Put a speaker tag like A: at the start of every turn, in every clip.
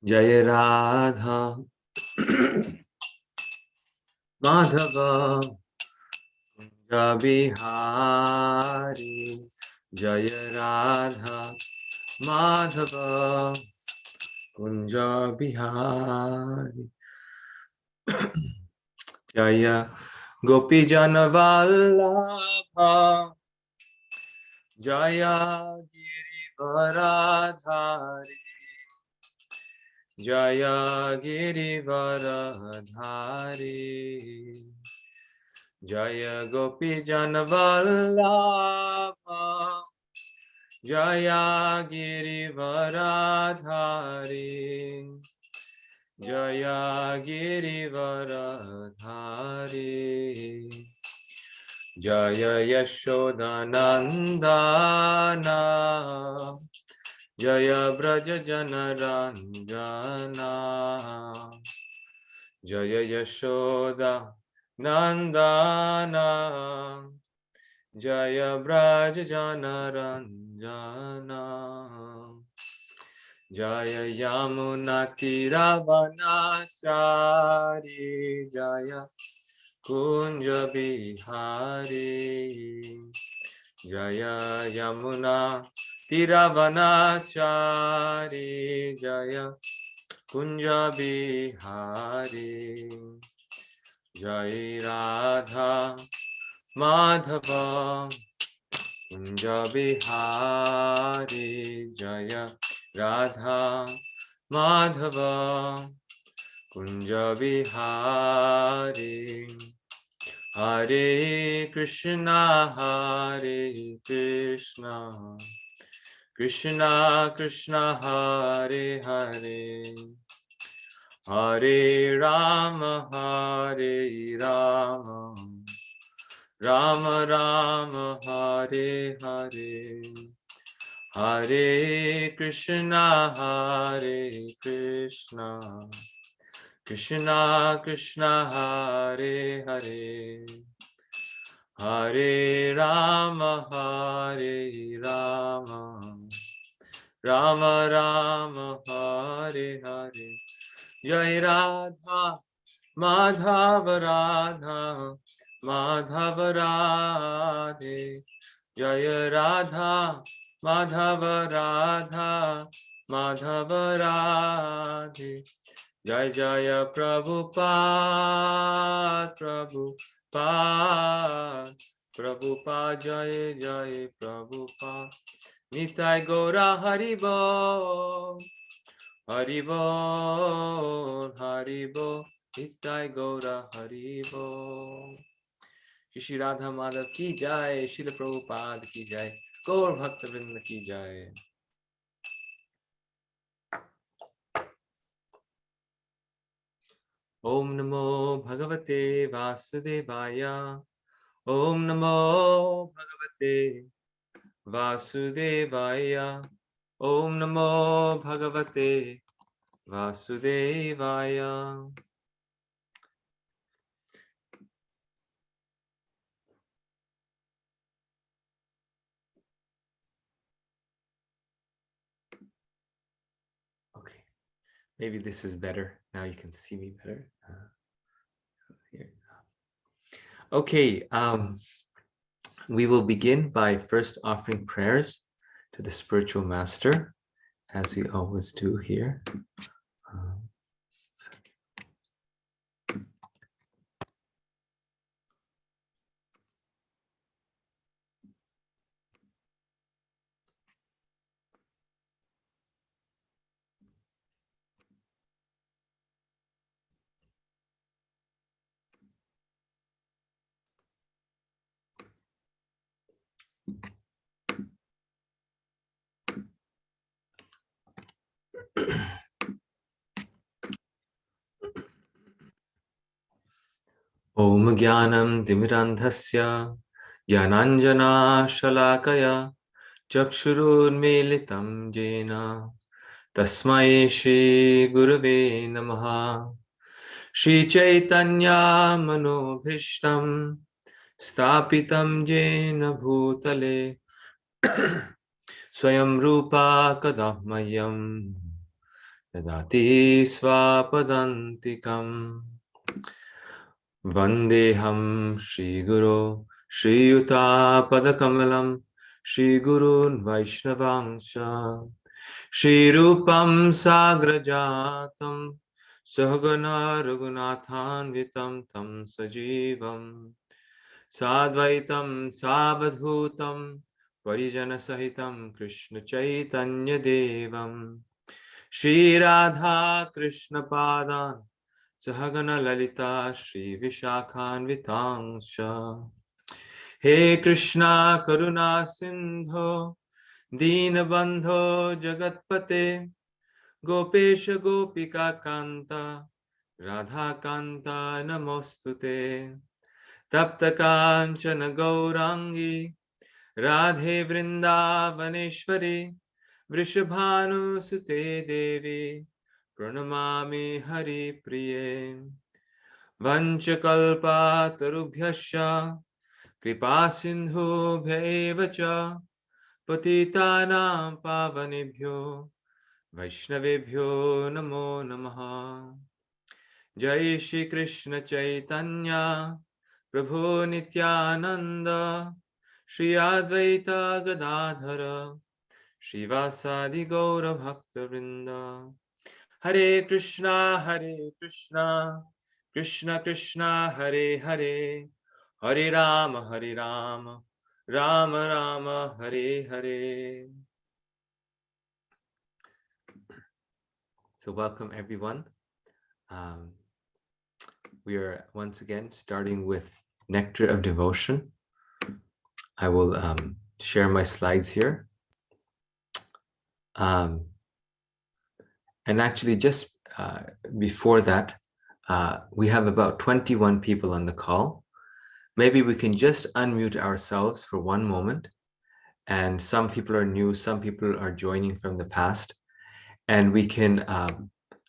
A: जय राधा माधव कुंज बिहारी, जय राधा माधव कुंज बिहारी, जय गोपी जन वल्लभ, जय गिरिवरधारी, जय गिरिवरधारी, जय गोपी जन वल्लभ, जय गिरिवरधारी, जय गिरिवरधारी, जय यशोदानंदन, जय ब्रज जनरंजना, जय यशोदा नंदना, जय ब्रज जनरंजना, जय यमुना तीरवनाचारी, जय कुंज बिहारी, जय यमुना तीरवनाचारी, जय कुंज बिहारी, जय राधा माधव कुंज बिहारी, जय राधा माधव कुंज बिहारी, हरे कृष्णा कृष्णा कृष्णा हरे हरे, हरे राम राम राम हरे हरे, हरे कृष्णा कृष्णा कृष्णा हरे हरे, हरे राम राम राम हरे हरे, जय राधा माधव माधव राधे, जय राधा माधव माधव राधे, जय जय प्रभुपाद जय जय प्रभुपाद, निताय गौरा हरि बोल हरि बोल, निताय गौरा हरि बोल। श्री राधा माधव की जय, श्रील प्रभुपाद की जय, गौर भक्त वृंद की जय। ओम नमो भगवते वासुदेवाय, ओम नमो भगवते वासुदेवाय, ओम नमो भगवते वासुदेवाय। Okay, maybe this is better. Now you can see me better. Here. Okay, we will begin by first offering prayers to the spiritual master, as we always do here. Om Jnanam Timirandhasya Jnananjana Shalakaya Chakshurunmilitam Jena Tasmai Shri Gurave Namaha. Shri Chaitanya Manobhishtam Stapitam Jena Bhutale Swayam Rupa Kadamahyam Dadati Swapadantikam Vandeham Shri Guru Shri Yuta Padakamalam Shri Gurun Vaishnavangsha Shri Rupam Sagrajatam Sahagana Raghunathanvitam Tam Sajivam Sadvaitam Savadhutam Parijana Sahitam Krishna Chaitanya Devam Shri Radha Krishna Padan Sahagana Lalita Shri Vishakhanvitangsha He Krishna Karuna Sindho Deenabandho Jagatpate Gopesha Gopika Kanta Radha Kanta Namostute Tapta Kanchana Gaurangi Radhe Vrindavaneshwari Vrishabhanu Sute Devi Pranamami Hari Priye Vanchakalpa Tarubhyasya Kripa Sindhubhya eva cha Patitanam Pavanebhyo Vaishnavebhyo Namo Namaha Jai Shri Krishna Chaitanya Prabhu Nityananda Shri Advaita Gadadhara Shivasadi Gaura Bhakta Vrinda Hare Krishna Krishna Krishna Hare Hare Hare Rama Rama Rama Hare Hare. So welcome everyone. We are once again starting with Nectar of Devotion. I will share my slides here. And actually just before that, we have about 21 people on the call. Maybe we can just unmute ourselves for one moment. And some people are new, some people are joining from the past. And we can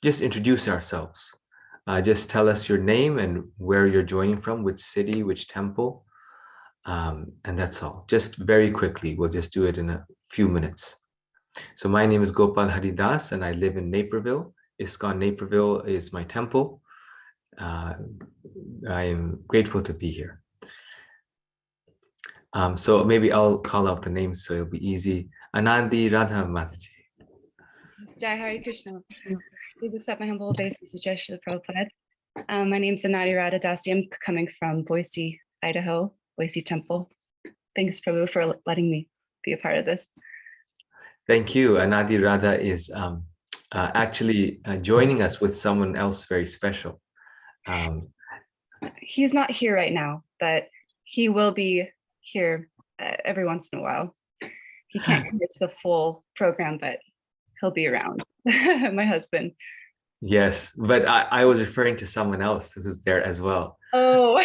A: just introduce ourselves. Just tell us your name and where you're joining from, which city, which temple. And that's all. Just very quickly, we'll just do it in a few minutes. So my name is Gopal Haridas and I live in Naperville. ISKCON Naperville is my temple. I am grateful to be here. So maybe I'll call out the names so it'll be easy. Anandi Radha Mataji.
B: Jai Hare Krishna. Please accept my humble obeisance to Jai Srila Prabhupada. My name is Anadi Radha Dasi. I'm coming from Boise, Idaho, Boise Temple. Thanks, Prabhu, for letting me be a part of this.
A: Thank you. Anadi Radha is actually joining us with someone else very special.
B: He's not here right now, but he will be here every once in a while. He can't commit to the full program, but he'll be around. My husband.
A: Yes, but I was referring to someone else who's there as well.
B: Oh,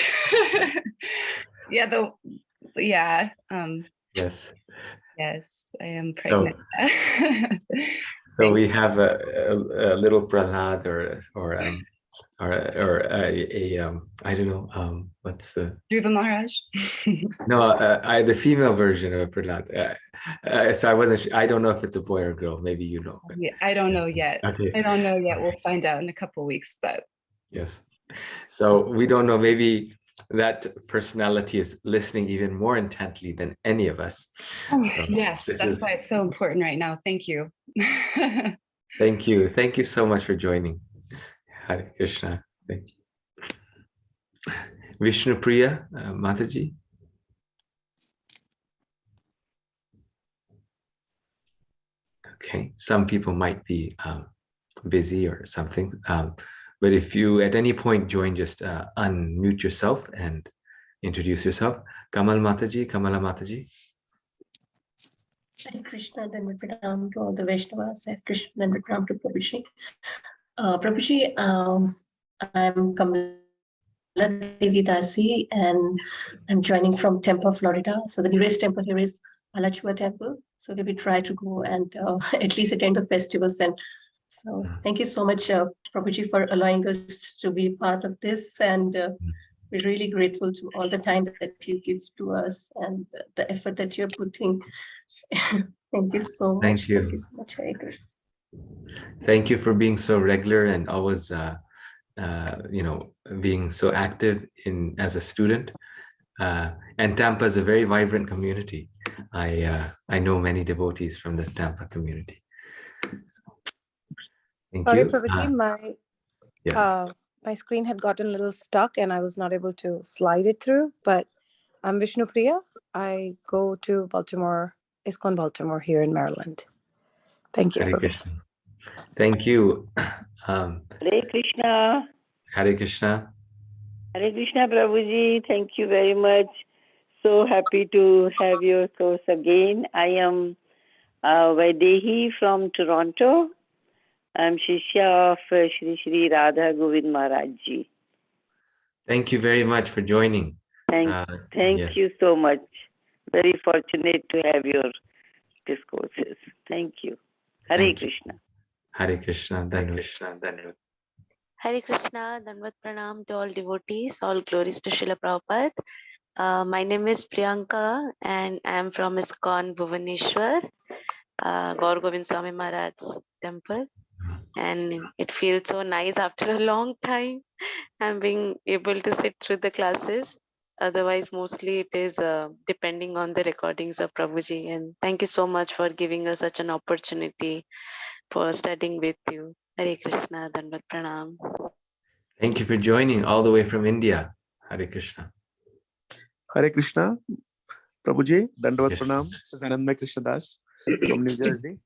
B: yeah.
A: Yes.
B: Yes, I am pregnant.
A: So we have a little Prahlad or I don't know what's the
B: Dhruva Maharaj.
A: No, the female version of Prahlad. So I wasn't sure. I don't know if it's a boy or girl. Maybe you know. But...
B: Yeah, I don't know yet.
A: Okay.
B: I don't know yet. We'll find out in a couple of weeks. But
A: yes, so we don't know. Maybe that personality is listening even more intently than any of us.
B: So yes, that's why it's so important right now. Thank you.
A: Thank you. Thank you so much for joining. Hare Krishna. Thank you. Vishnu Priya Mataji. Okay, some people might be busy or something, but if you at any point join, just unmute yourself and introduce yourself. Kamala Mataji.
C: Hare Krishna, then we pranam to all the Vaishnavas. Hare Krishna, then we pranam to Prabhuji. Prabhuji, I'm Kamala Devi Dasi, and I'm joining from Tampa, Florida. So the nearest temple here is Alachua Temple. So we try to go and at least attend the festivals. And so thank you so much, Prabhuji, for allowing us to be part of this. And we're really grateful to all the time that you give to us and the effort that you're putting Thank you so much.
A: Thank you.
C: Thank you so much, Hare Krishna.
A: Thank you for being so regular and always, being so active as a student. And Tampa is a very vibrant community. I know many devotees from the Tampa community. So, thank
D: Sorry,
A: you.
D: Prabhuji,
A: Yes.
D: my screen had gotten a little stuck and I was not able to slide it through, but I'm Vishnu Priya. I go to Baltimore, ISKCON Baltimore here in Maryland. Thank you.
A: Hare
D: Prabhuji.
A: Krishna. Thank you.
E: Hare Krishna.
A: Hare Krishna.
E: Hare Krishna, Prabhuji. Thank you very much. So happy to have your course again. I am Vaidehi from Toronto. I'm Shishya of Shri Shri Radha Govind Maharaj Ji.
A: Thank you very much for joining.
E: Thank
A: Yes.
E: you so much. Very fortunate to have your discourses. Thank you. Hare
A: Thank you.
E: Krishna.
A: Hare Krishna. Dandavat.
F: Hare Krishna, Dandavat Pranam to all devotees, all glories to Srila Prabhupada. My name is Priyanka and I am from ISKCON Bhubaneswar, Gaur Govind Swami Maharaj's temple. And it feels so nice after a long time I'm being able to sit through the classes. Otherwise, mostly it is depending on the recordings of Prabhuji. And thank you so much for giving us such an opportunity for studying with you. Hare Krishna, Dandavat Pranam.
A: Thank you for joining all the way from India. Hare Krishna.
G: Hare Krishna, Prabhuji, Dandavat
A: Yes.
G: Pranam. This is Anandmay Krishna Das from New Jersey.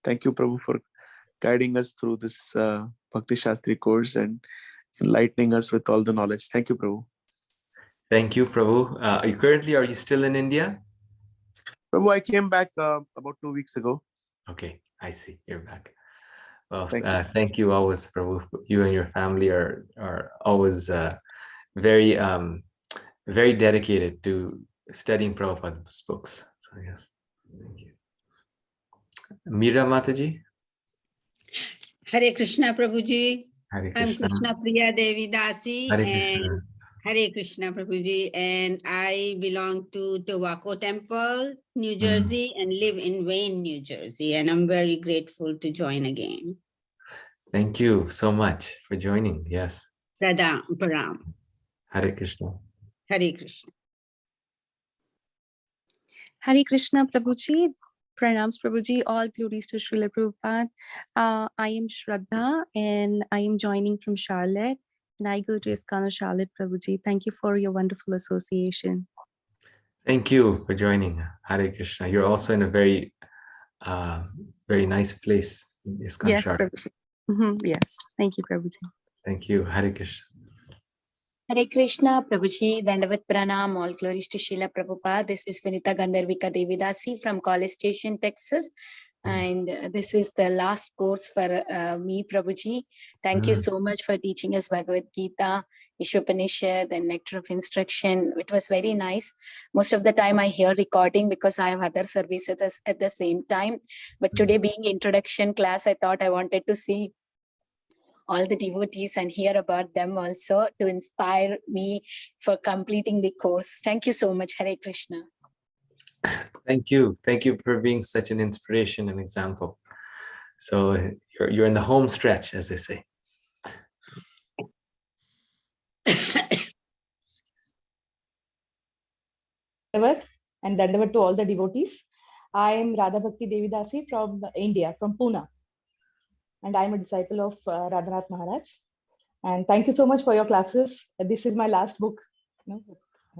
G: Thank you, Prabhu, for guiding us through this Bhakti Shastri course and enlightening us with all the knowledge. Thank you, Prabhu.
A: Thank you, Prabhu. Are you still in India?
G: Prabhu, I came back about 2 weeks ago.
A: Okay, I see. You're back. Well,
G: Thank
A: you always, Prabhu. You and your family are always very very dedicated to studying Prabhupada's books. So yes, thank you. Meera Mataji.
H: Hare Krishna Prabhuji.
A: Hare
H: I'm
A: Krishna.
H: Krishna Priya Devi Dasi
A: Hare
H: and
A: Krishna.
H: Hare Krishna Prabhuji, and I belong to Tobacco Temple, New Jersey, and live in Wayne, New Jersey. And I'm very grateful to join again.
A: Thank you so much for joining. Yes.
H: Radha Param.
A: Hare Krishna.
H: Hare Krishna.
I: Hare Krishna Prabhuji, Pranams Prabhuji, all glories to Srila Prabhupada. I am Shraddha and I am joining from Charlotte and I go to ISKCON Charlotte Prabhuji. Thank you for your wonderful association.
A: Thank you for joining. Hare Krishna. You're also in a very very nice place. ISKCON
I: Yes,
A: Charlotte.
I: Prabhuji. Yes, thank you Prabhuji.
A: Thank you. Hare Krishna.
J: Hare Krishna, Prabhuji, Dandavat Pranam, all glories to Srila Prabhupada. This is Vinita Gandharvika Devidasi from College Station, Texas. And this is the last course for me, Prabhuji. Thank you so much for teaching us Bhagavad Gita, Ishopanishad, and Nectar of Instruction. It was very nice. Most of the time I hear recording because I have other services at the same time. But today being introduction class, I thought I wanted to see all the devotees and hear about them also to inspire me for completing the course. Thank you so much. Hare Krishna.
A: Thank you. Thank you for being such an inspiration and example. So you're in the home stretch, as they say.
K: And Dandavat to all the devotees. I am Radha Bhakti Devidasi from India, from Pune. And I'm a disciple of Radhanath Maharaj. And thank you so much for your classes. This is my last book.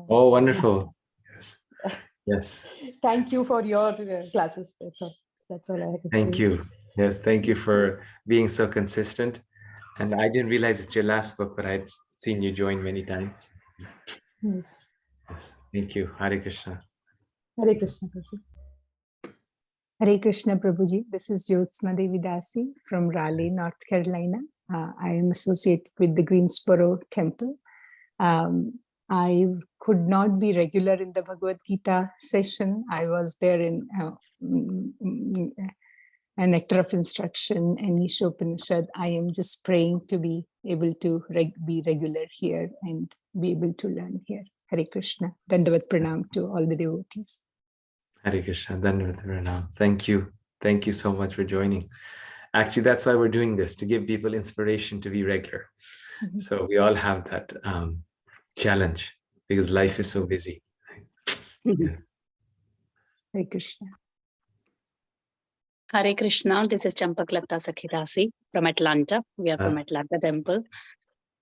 A: Oh, wonderful. Yes. Yes.
K: Thank you for your classes. That's all I have to say.
A: Thank you. Yes, thank you for being so consistent. And I didn't realize it's your last book, but I'd seen you join many times.
K: Yes.
A: Yes. Thank you. Hare Krishna.
K: Hare Krishna.
L: Hare Krishna Prabhuji. This is Jyotsna Devi Dasi from Raleigh, North Carolina. I am associated with the Greensboro Temple. I could not be regular in the Bhagavad Gita session. I was there in a Nectar of Instruction and Ishopanishad. I am just praying to be able to be regular here and be able to learn here. Hare Krishna. Dandavat Pranam to all the devotees.
A: Hare Krishna. Dandavat Pranam. Thank you. Thank you so much for joining. Actually, that's why we're doing this, to give people inspiration to be regular. So we all have that challenge because life is so busy. Yes.
L: Hare Krishna.
J: Hare Krishna, this is Champaklata Sakhidasi from Atlanta. We are from Atlanta Temple.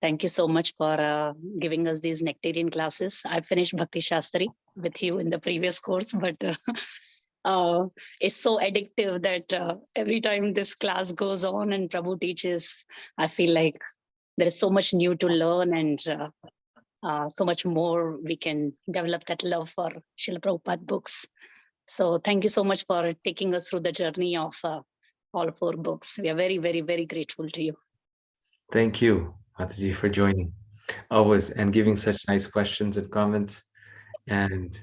J: Thank you so much for giving us these nectarian classes. I finished Bhakti Shastri with you in the previous course, but it's so addictive that every time this class goes on and Prabhu teaches, I feel like there is so much new to learn and so much more we can develop that love for Srila Prabhupada books. So thank you so much for taking us through the journey of all 4 books. We are very, very, very grateful to you.
A: Thank you, Mataji, for joining always and giving such nice questions and comments, and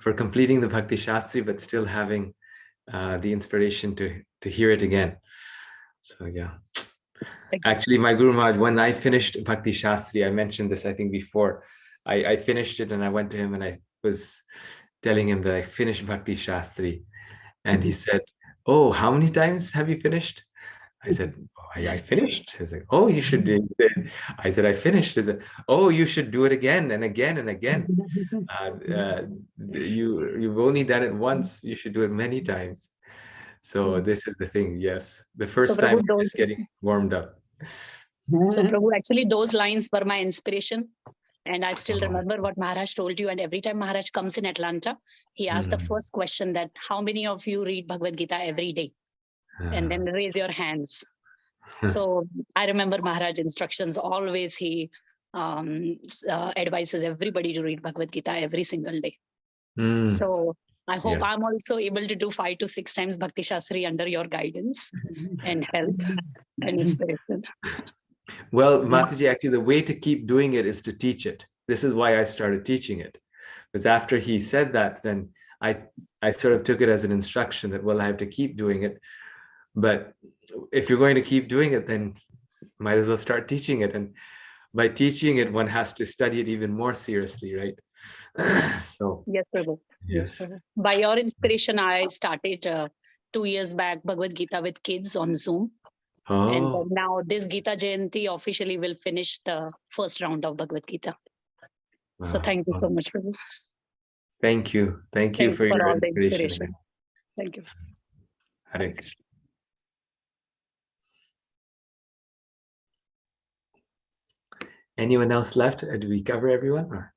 A: for completing the Bhakti Shastri, but still having the inspiration to hear it again. So yeah. Actually, my Guru Maharaj, when I finished Bhakti Shastri, I mentioned this, I think before, I finished it and I went to him and I was telling him that I finished Bhakti Shastri. And he said, "Oh, how many times have you finished?" I said, "Oh, I finished." He's like, "Oh, you should do it." I said, "I finished." He said, "Oh, you should do it again and again and again. You've only done it once. You should do it many times." So this is the thing. Yes, the first time I'm just getting warmed up.
J: So Prabhu, actually those lines were my inspiration. And I still remember what Maharaj told you. And every time Maharaj comes in Atlanta, he asks the first question that how many of you read Bhagavad Gita every day? And then raise your hands. So I remember Maharaj instructions. Always he advises everybody to read Bhagavad Gita every single day. So I hope I'm also able to do 5 to 6 times Bhakti Shastri under your guidance and help and inspiration.
A: Well, Mataji, actually, the way to keep doing it is to teach it. This is why I started teaching it. Because after he said that, then I sort of took it as an instruction that, well, I have to keep doing it. But if you're going to keep doing it, then might as well start teaching it. And by teaching it, one has to study it even more seriously, right? So
J: yes, Prabhu. Yes, Prabhu. By your inspiration, I started 2 years back Bhagavad Gita with kids on Zoom. And now this Gita Jayanti officially will finish the first round of Bhagavad Gita. So thank you so much, Prabhu.
A: Thank you. Thank you for your
J: all the
A: inspiration.
J: inspiration. Thank you.
A: Hare Krishna. Anyone else left? Did we cover everyone? Or?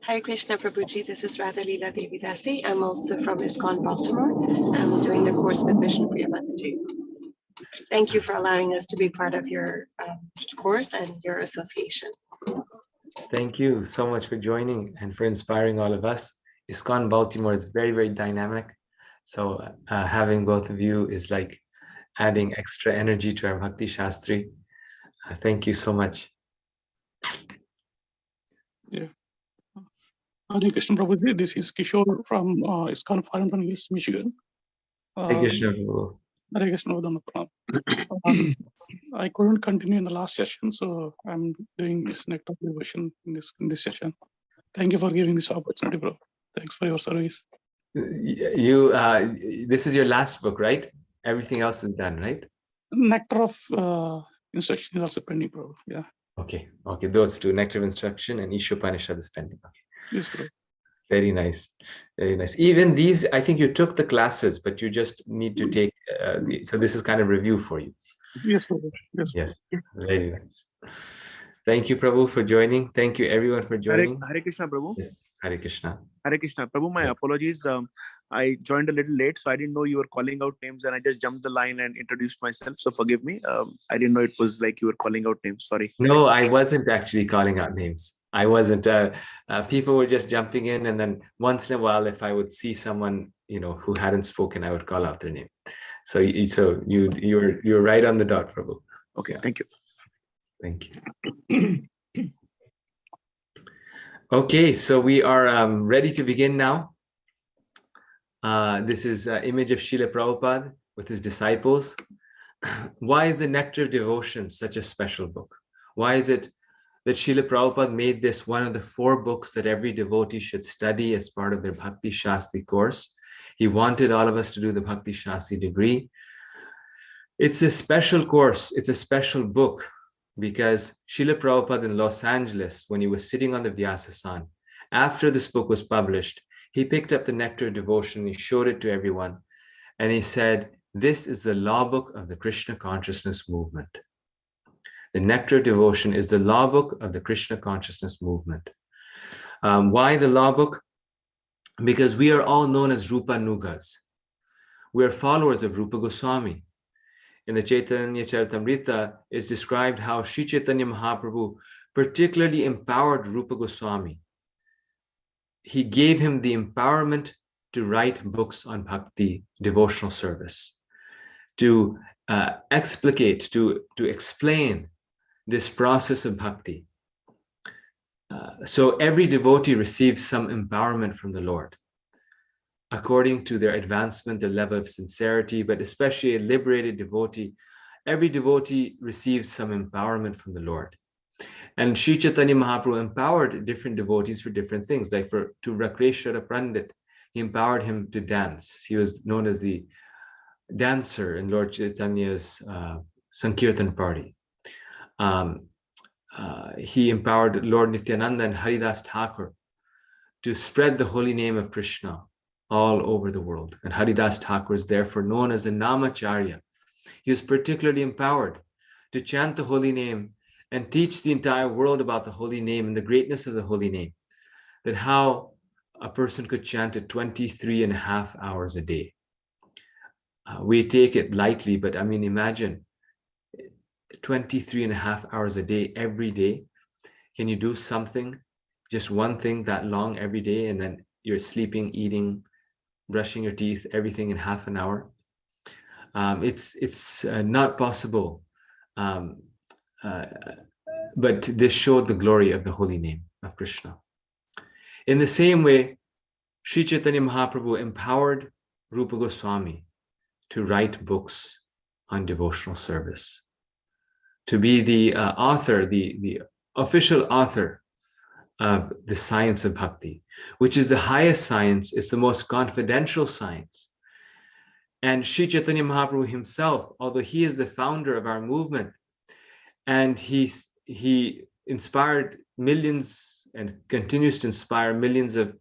M: Hare Krishna Prabhuji, this is Radha Leela Devidasi. I'm also from ISKCON Baltimore. I'm doing the course with Vishnu Priya Mataji. Thank you for allowing us to be part of your course and your association.
A: Thank you so much for joining and for inspiring all of us. ISKCON Baltimore is very, very dynamic. So having both of you is like adding extra energy to our Bhakti Shastri. Thank you so much.
N: Yeah. Hare Krishna Prabhuji, this is Kishore from ISKCON Farmington Hills, Michigan.
A: Hare Krishna.
N: Hare Krishna. I couldn't continue in the last session, so I'm doing this Nectar devotion in this session. Thank you for giving this opportunity, bro. Thanks for your service.
A: This is your last book, right? Everything else is done, right?
N: Nectar of Instruction is also pending, bro. Yeah.
A: Okay. Those two, Nectar of Instruction and Ishopanishad is pending. Okay.
N: Yes, bro.
A: Very nice. Very nice. Even these, I think you took the classes, but you just need to take, so this is kind of review for you.
N: Yes, Prabhu.
A: Yes. Very nice. Thank you, Prabhu, for joining. Thank you, everyone, for joining.
G: Hare Krishna, Prabhu.
A: Yes. Hare Krishna.
G: Hare Krishna. Prabhu, my apologies. I joined a little late, so I didn't know you were calling out names, and I just jumped the line and introduced myself. So forgive me. I didn't know it was like you were calling out names. Sorry.
A: No, I wasn't actually calling out names. I wasn't. People were just jumping in, and then once in a while, if I would see someone, who hadn't spoken, I would call out their name. So you're right on the dot, Prabhu.
G: Okay, thank you.
A: Thank you. Okay, so we are ready to begin now. This is an image of Srila Prabhupada with his disciples. Why is the Nectar of Devotion such a special book? Why is it that Srila Prabhupada made this one of the 4 books that every devotee should study as part of their Bhakti Shastri course? He wanted all of us to do the Bhakti Shastri degree. It's a special course. It's a special book because Srila Prabhupada in Los Angeles, when he was sitting on the Vyasasan, after this book was published, he picked up the Nectar devotion, he showed it to everyone, and he said, this is the law book of the Krishna consciousness movement. The Nectar devotion is the law book of the Krishna consciousness movement. Why the law book? Because we are all known as Rupa Nugas. We are followers of Rupa Goswami. In the Chaitanya Charitamrita, it's described how Sri Chaitanya Mahaprabhu particularly empowered Rupa Goswami. He gave him the empowerment to write books on bhakti, devotional service, to explicate, to explain this process of bhakti. So every devotee receives some empowerment from the Lord according to their advancement, their level of sincerity, but especially a liberated devotee. Every devotee receives some empowerment from the Lord. And Sri Chaitanya Mahaprabhu empowered different devotees for different things. Like to Rakreshwara Pandit, he empowered him to dance. He was known as the dancer in Lord Chaitanya's Sankirtan party. He empowered Lord Nityananda and Haridas Thakur to spread the holy name of Krishna all over the world. And Haridas Thakur is therefore known as a Namacharya. He was particularly empowered to chant the holy name and teach the entire world about the holy name and the greatness of the holy name, that how a person could chant it 23.5 hours a day. We take it lightly, but I mean, imagine 23.5 hours a day, every day. Can you do something, just one thing that long every day, and then you're sleeping, eating, brushing your teeth, everything in half an hour? It's not possible. But this showed the glory of the holy name of Krishna. In the same way, Sri Chaitanya Mahaprabhu empowered Rupa Goswami to write books on devotional service, to be the author, the official author of the science of bhakti, which is the highest science, it's the most confidential science. And Sri Chaitanya Mahaprabhu himself, although he is the founder of our movement, and he inspired millions and continues to inspire millions of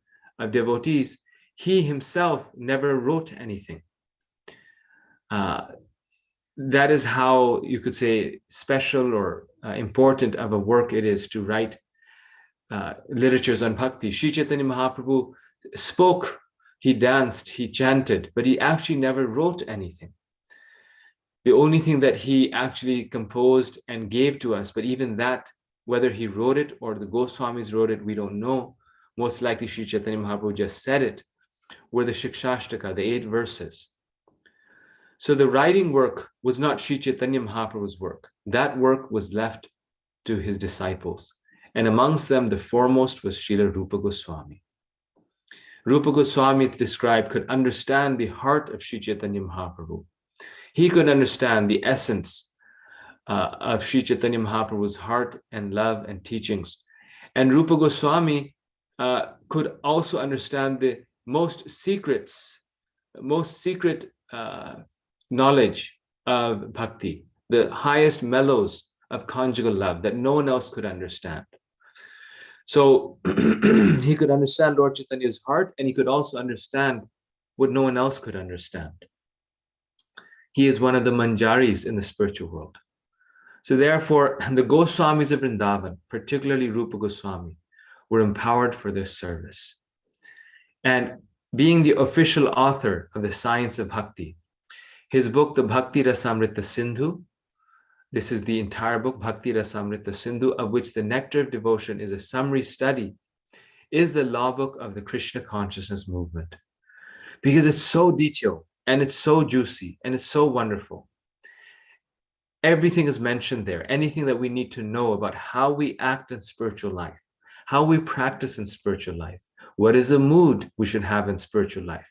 A: devotees, he himself never wrote anything. That is how you could say special or important of a work it is to write literatures on bhakti. Sri Chaitanya Mahaprabhu spoke, he danced, he chanted, but he actually never wrote anything. The only thing that he actually composed and gave to us, but even that, whether he wrote it or the Goswamis wrote it, we don't know. Most likely Sri Chaitanya Mahaprabhu just said it, were the Shikshashtaka, the 8 verses. So the writing work was not Sri Chaitanya Mahaprabhu's work. That work was left to his disciples. And amongst them, the foremost was Srila Rupa Goswami. Rupa Goswami, it's described, could understand the heart of Sri Chaitanya Mahaprabhu. He could understand the essence of Sri Chaitanya Mahaprabhu's heart and love and teachings. And Rupa Goswami could also understand the most secret knowledge of bhakti, the highest mellows of conjugal love that no one else could understand. So he could understand Lord Chaitanya's heart, and he could also understand what no one else could understand. He is one of the manjaris in the spiritual world. So therefore, the Goswamis of Vrindavan, particularly Rupa Goswami, were empowered for this service. And being the official author of the science of bhakti, his book, the Bhakti Rasamrita Sindhu, this is the entire book, Bhakti Rasamrita Sindhu, of which the Nectar of Devotion is a summary study, is the law book of the Krishna consciousness movement. Because it's so detailed, and it's so juicy, and it's so wonderful. Everything is mentioned there. Anything that we need to know about how we act in spiritual life, how we practice in spiritual life, what is the mood we should have in spiritual life,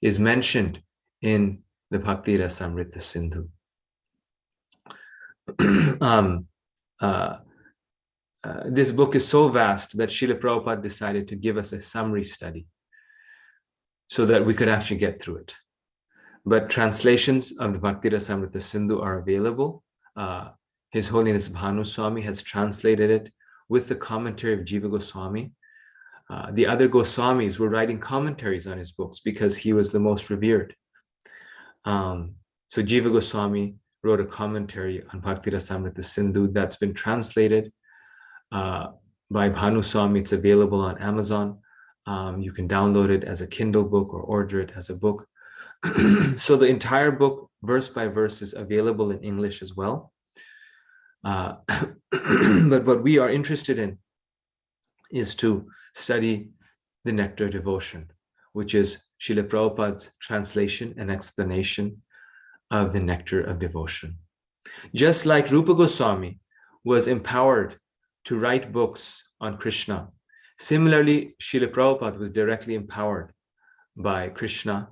A: is mentioned in the Bhakti Rasamrita Sindhu. This book is so vast that Srila Prabhupada decided to give us a summary study. so that we could actually get through it. But translations of the Bhakti Rasamrita Sindhu are available. His Holiness Bhanu Swami has translated it with the commentary of Jiva Goswami. The other Goswamis were writing commentaries on his books because he was the most revered. So Jiva Goswami wrote a commentary on Bhakti Rasamrita Sindhu that's been translated by Bhanu Swami. It's available on Amazon. You can download it as a Kindle book or order it as a book. So the entire book, verse by verse, is available in English as well. But what we are interested in is to study the Nectar Devotion, which is Srila Prabhupada's translation and explanation of the Nectar of Devotion. Just like Rupa Goswami was empowered to write books on Krishna, similarly, Srila Prabhupada was directly empowered by Krishna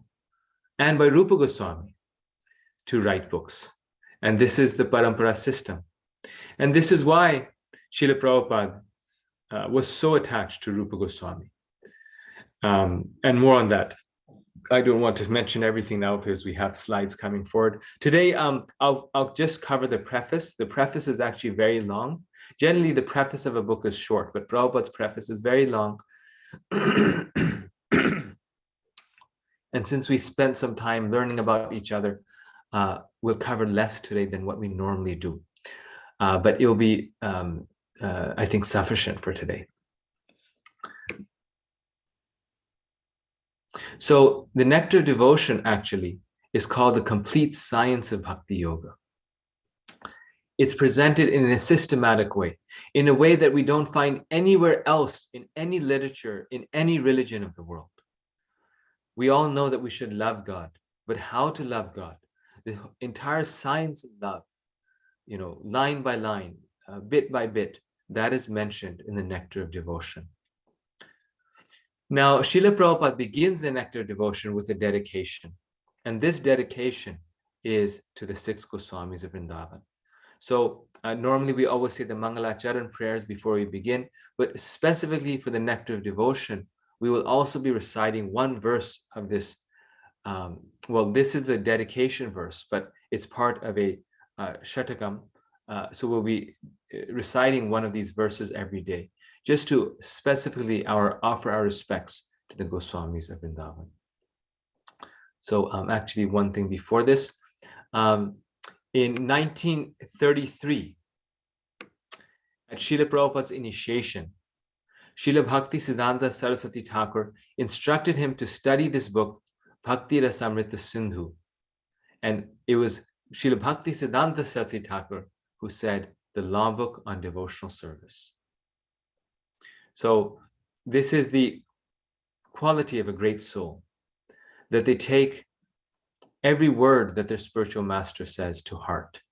A: and by Rupa Goswami to write books. And this is the Parampara system. And this is why Srila Prabhupada was so attached to Rupa Goswami. And more on that. I don't want to mention everything now because we have slides coming forward. Today, I'll just cover the preface. The preface is actually very long. Generally, the preface of a book is short, but Prabhupada's preface is very long. And since we spent some time learning about each other, we'll cover less today than what we normally do. But it'll be, I think, sufficient for today. So the Nectar Devotion actually is called the Complete Science of Bhakti Yoga. It's presented in a systematic way, in a way that we don't find anywhere else in any literature, in any religion of the world. We all know that we should love God, but how to love God, the entire science of love, line by line, bit by bit, that is mentioned in the Nectar of Devotion. Now, Srila Prabhupada begins the Nectar Devotion with a dedication. And this dedication is to the 6 Goswamis of Vrindavan. So normally we always say the Mangalacharan prayers before we begin, but specifically for the Nectar of Devotion, we will also be reciting one verse of this. This is the dedication verse, but it's part of a Shatakam. So we'll be reciting one of these verses every day, just to specifically offer our respects to the Goswamis of Vrindavan. So actually one thing before this, in 1933, at Srila Prabhupada's initiation, Srila Bhakti Siddhanta Saraswati Thakur instructed him to study this book, Bhakti Rasamrita Sindhu. And it was Srila Bhakti Siddhanta Saraswati Thakur who said, the law book on devotional service. So this is the quality of a great soul, that they take every word that their spiritual master says to heart.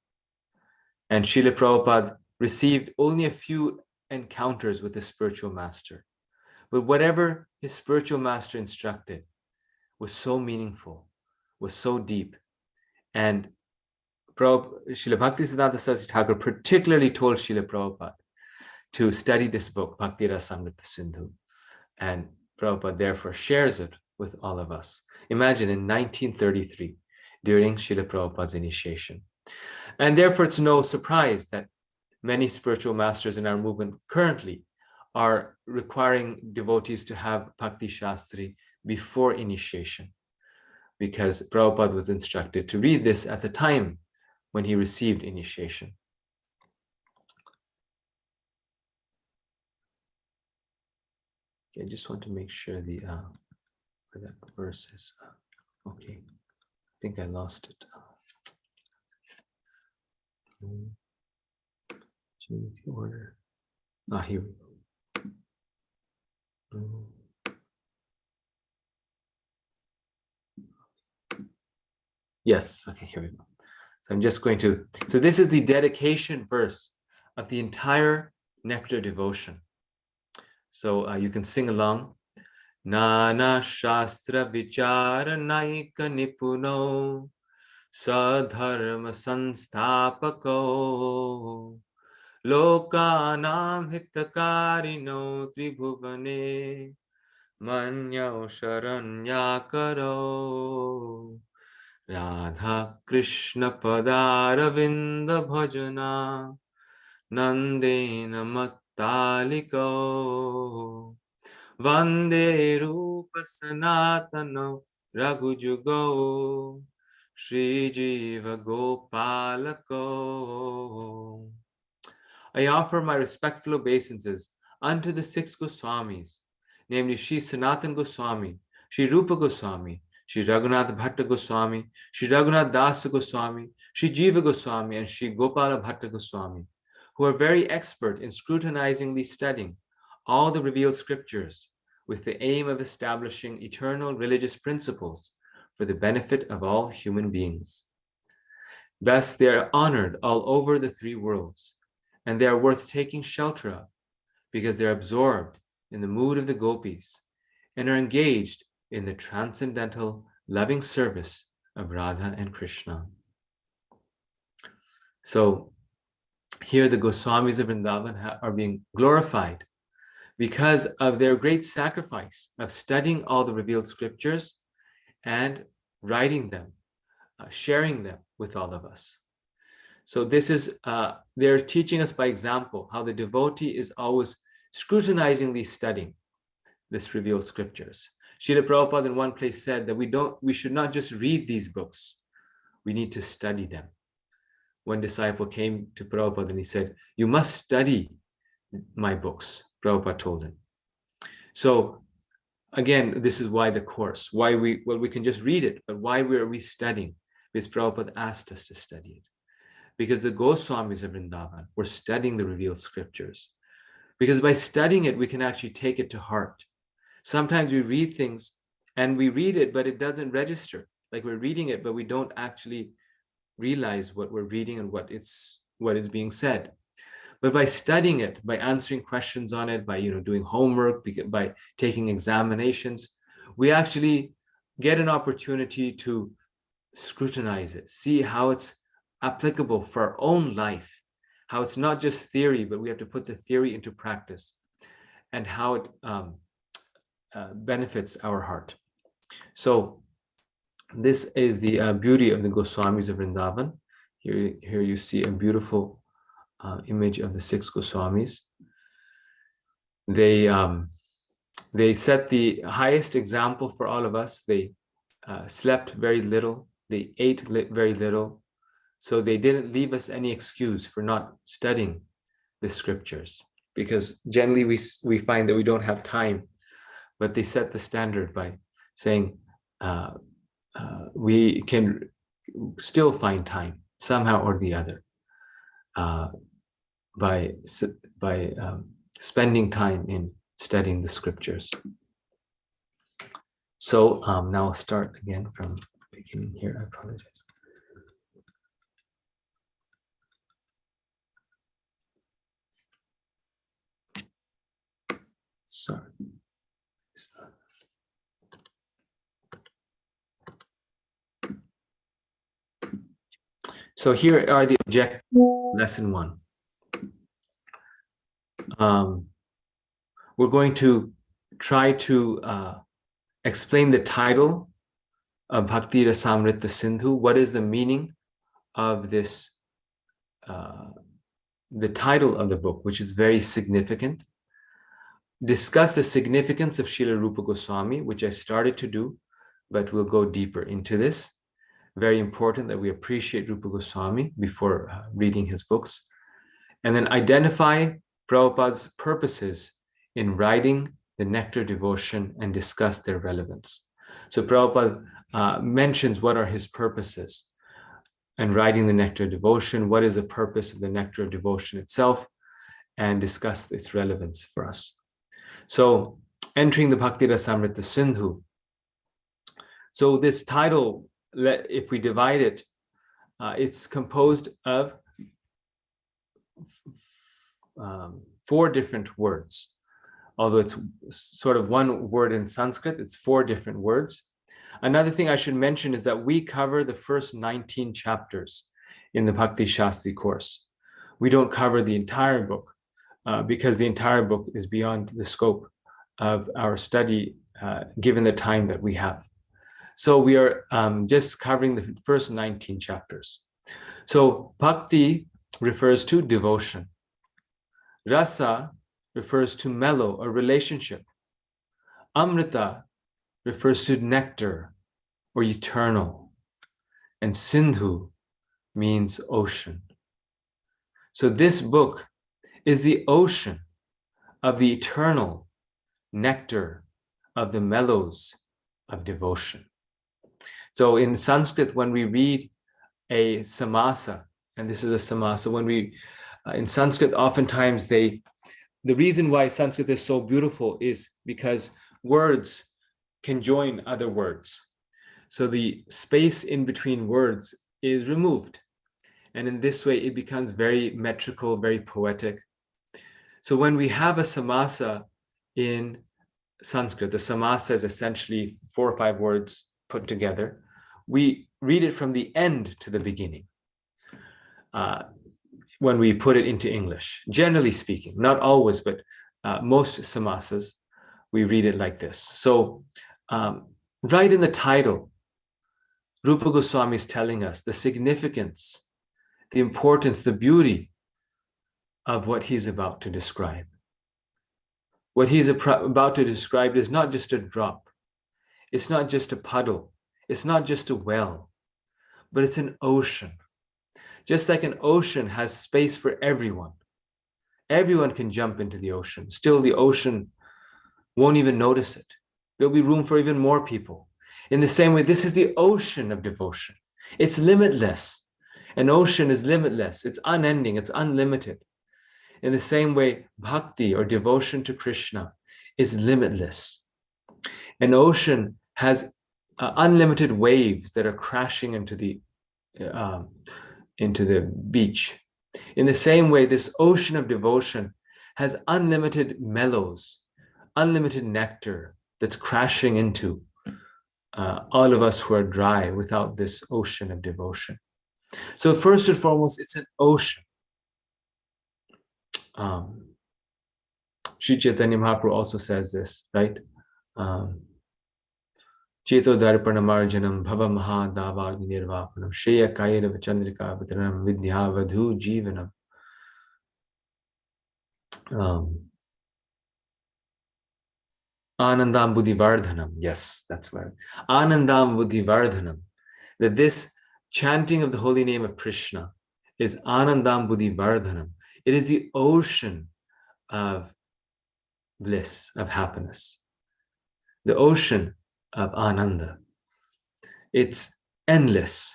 A: And Srila Prabhupada received only a few encounters with his spiritual master, but whatever his spiritual master instructed was so meaningful, was so deep. And Srila Bhakti Siddhanta Saraswati Thakur particularly told Srila Prabhupada to study this book, Bhakti Rasamrita Sindhu. And Prabhupada therefore shares it with all of us. Imagine in 1933, during Srila Prabhupada's initiation. And therefore it's no surprise that many spiritual masters in our movement currently are requiring devotees to have Bhakti Shastri before initiation, because Prabhupada was instructed to read this at the time when he received initiation. I just want to make sure where that verse is. Okay, I think I lost it. Change the order. Here we go. Yes, okay, here we go. So I'm just going to, so this is the dedication verse of the entire Nectar Devotion. So you can sing along. Nana Shastra Vichara Naika Nipuno Sadharma Sanstapako Lokanam Hitakarino Tribhuvane Manyau Sharanyakaro Radha Krishna Padaravinda Bhajana Nandena Mattaliko Vande Rupa Sanatano Raghujugo Shri Jiva Gopalako. I offer my respectful obeisances unto the six Goswamis, namely Shri Sanatan Goswami, Shri Rupa Goswami, Shri Raghunath Bhatta Goswami, Shri Raghunath Dasa Goswami, Shri Jiva Goswami, and Shri Gopala Bhatta Goswami, who are very expert in scrutinizingly studying all the revealed scriptures with the aim of establishing eternal religious principles for the benefit of all human beings. Thus, they are honored all over the three worlds, and they are worth taking shelter of because they're absorbed in the mood of the gopis and are engaged in the transcendental loving service of Radha and Krishna. So here the Goswamis of Vrindavan are being glorified because of their great sacrifice of studying all the revealed scriptures and writing them, sharing them with all of us. So this is, they're teaching us by example how the devotee is always scrutinizingly studying this revealed scriptures. Srila Prabhupada in one place said that we should not just read these books, we need to study them. One disciple came to Prabhupada and he said, "You must study my books," Prabhupada told him. So again, this is why the course, we can just read it, but why are we studying? Because Prabhupada asked us to study it. Because the Goswamis of Vrindavan were studying the revealed scriptures. Because by studying it, we can actually take it to heart. Sometimes we read things and we read it, but it doesn't register. Like we're reading it, but we don't actually realize what we're reading and what is being said. But by studying it, by answering questions on it, by doing homework, by taking examinations, we actually get an opportunity to scrutinize it, see how it's applicable for our own life, how it's not just theory, but we have to put the theory into practice, and how it benefits our heart. So this is the beauty of the Goswamis of Vrindavan. Here you see a beautiful image of the six Goswamis. They set the highest example for all of us. They slept very little. They ate very little. So they didn't leave us any excuse for not studying the scriptures, because generally we find that we don't have time, but they set the standard by saying we can still find time somehow or the other by spending time in studying the scriptures. So now I'll start again from the beginning here. I apologize. Sorry. So here are the objectives, lesson 1. We're going to try to explain the title of Bhakti Rasamrita Sindhu. What is the meaning of this, the title of the book, which is very significant. Discuss the significance of Srila Rupa Goswami, which I started to do, but we'll go deeper into this. Very important that we appreciate Rupa Goswami before reading his books. And then identify Prabhupada's purposes in writing the Nectar devotion and discuss their relevance. So Prabhupada mentions what are his purposes in writing the Nectar devotion, what is the purpose of the Nectar devotion itself, and discuss its relevance for us. So entering the Bhakti Rasamrita Sindhu. So this title, if we divide it, it's composed of 4 different words. Although it's sort of one word in Sanskrit, it's 4 different words. Another thing I should mention is that we cover the first 19 chapters in the Bhakti Shastri course. We don't cover the entire book because the entire book is beyond the scope of our study given the time that we have. So we are just covering the first 19 chapters. So bhakti refers to devotion. Rasa refers to mellow, a relationship. Amrita refers to nectar or eternal. And Sindhu means ocean. So this book is the ocean of the eternal nectar of the mellows of devotion. So in Sanskrit, when we read a samasa, and this is a samasa, when we, in Sanskrit, oftentimes the reason why Sanskrit is so beautiful is because words can join other words. So the space in between words is removed. And in this way, it becomes very metrical, very poetic. So when we have a samasa in Sanskrit, the samasa is essentially 4 or 5 words put together. We read it from the end to the beginning when we put it into English. Generally speaking, not always, but most samasas, we read it like this. So right in the title, Rupa Goswami is telling us the significance, the importance, the beauty of what he's about to describe. What he's about to describe is not just a drop. It's not just a puddle. It's not just a well, but it's an ocean. Just like an ocean has space for everyone. Everyone can jump into the ocean. Still, the ocean won't even notice it. There'll be room for even more people. In the same way, this is the ocean of devotion. It's limitless. An ocean is limitless. It's unending. It's unlimited. In the same way, bhakti or devotion to Krishna is limitless. An ocean has unlimited waves that are crashing into the beach. In the same way, this ocean of devotion has unlimited mellows, unlimited nectar that's crashing into all of us who are dry without this ocean of devotion. So first and foremost, it's an ocean. Sri Chaitanya Mahaprabhu also says this, right? Cheto darpanamarjanam bhava mahadavagni nirvapanam shreya kayana vachandrika vataranam vidya vadhu jivanam. Anandam buddhivardhanam. Yes, that's right. Anandam buddhivardhanam. That this chanting of the holy name of Krishna is Anandam buddhivardhanam. It is the ocean of bliss, of happiness. The ocean of Ananda. It's endless.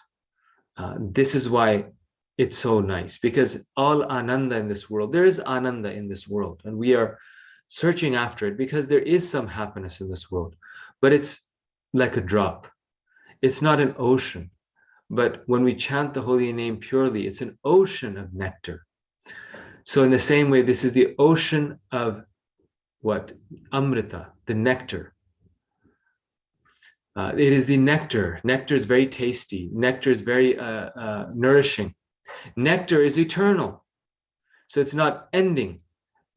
A: This is why it's so nice, because all Ananda in this world, there is Ananda in this world, and we are searching after it because there is some happiness in this world, but it's like a drop. It's not an ocean, but when we chant the holy name purely, it's an ocean of nectar. So in the same way, this is the ocean of what? Amrita, the nectar. It is the nectar. Nectar is very tasty. Nectar is very nourishing. Nectar is eternal. So it's not ending.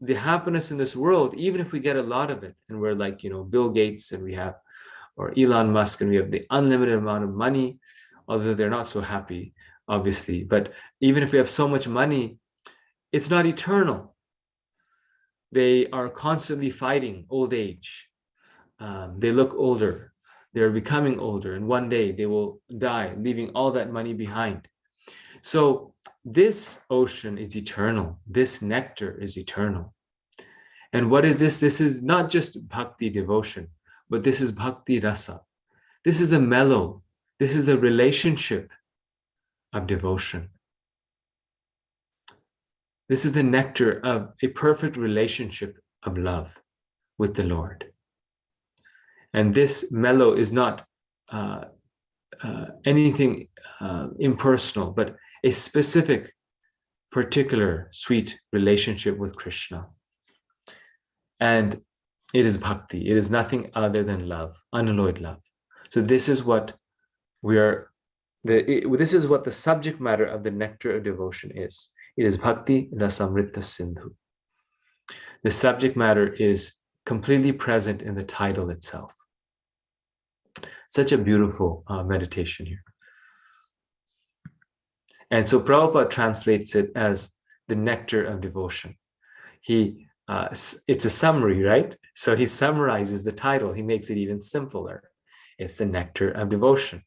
A: The happiness in this world, even if we get a lot of it, and we're like, Bill Gates and we have, or Elon Musk, and we have the unlimited amount of money, although they're not so happy, obviously. But even if we have so much money, it's not eternal. They are constantly fighting old age. They look older. They're becoming older, and one day they will die, leaving all that money behind. So this ocean is eternal. This nectar is eternal. And what is this? This is not just bhakti devotion, but this is bhakti rasa. This is the mellow. This is the relationship of devotion. This is the nectar of a perfect relationship of love with the Lord. And this mellow is not anything impersonal, but a specific, particular, sweet relationship with Krishna. And it is bhakti. It is nothing other than love, unalloyed love. So this is what this is what the subject matter of the nectar of devotion is. It is bhakti rasamrita sindhu. The subject matter is completely present in the title itself. Such a beautiful meditation here. And so Prabhupada translates it as the nectar of devotion. It's a summary, right? So he summarizes the title. He makes it even simpler. It's the nectar of devotion.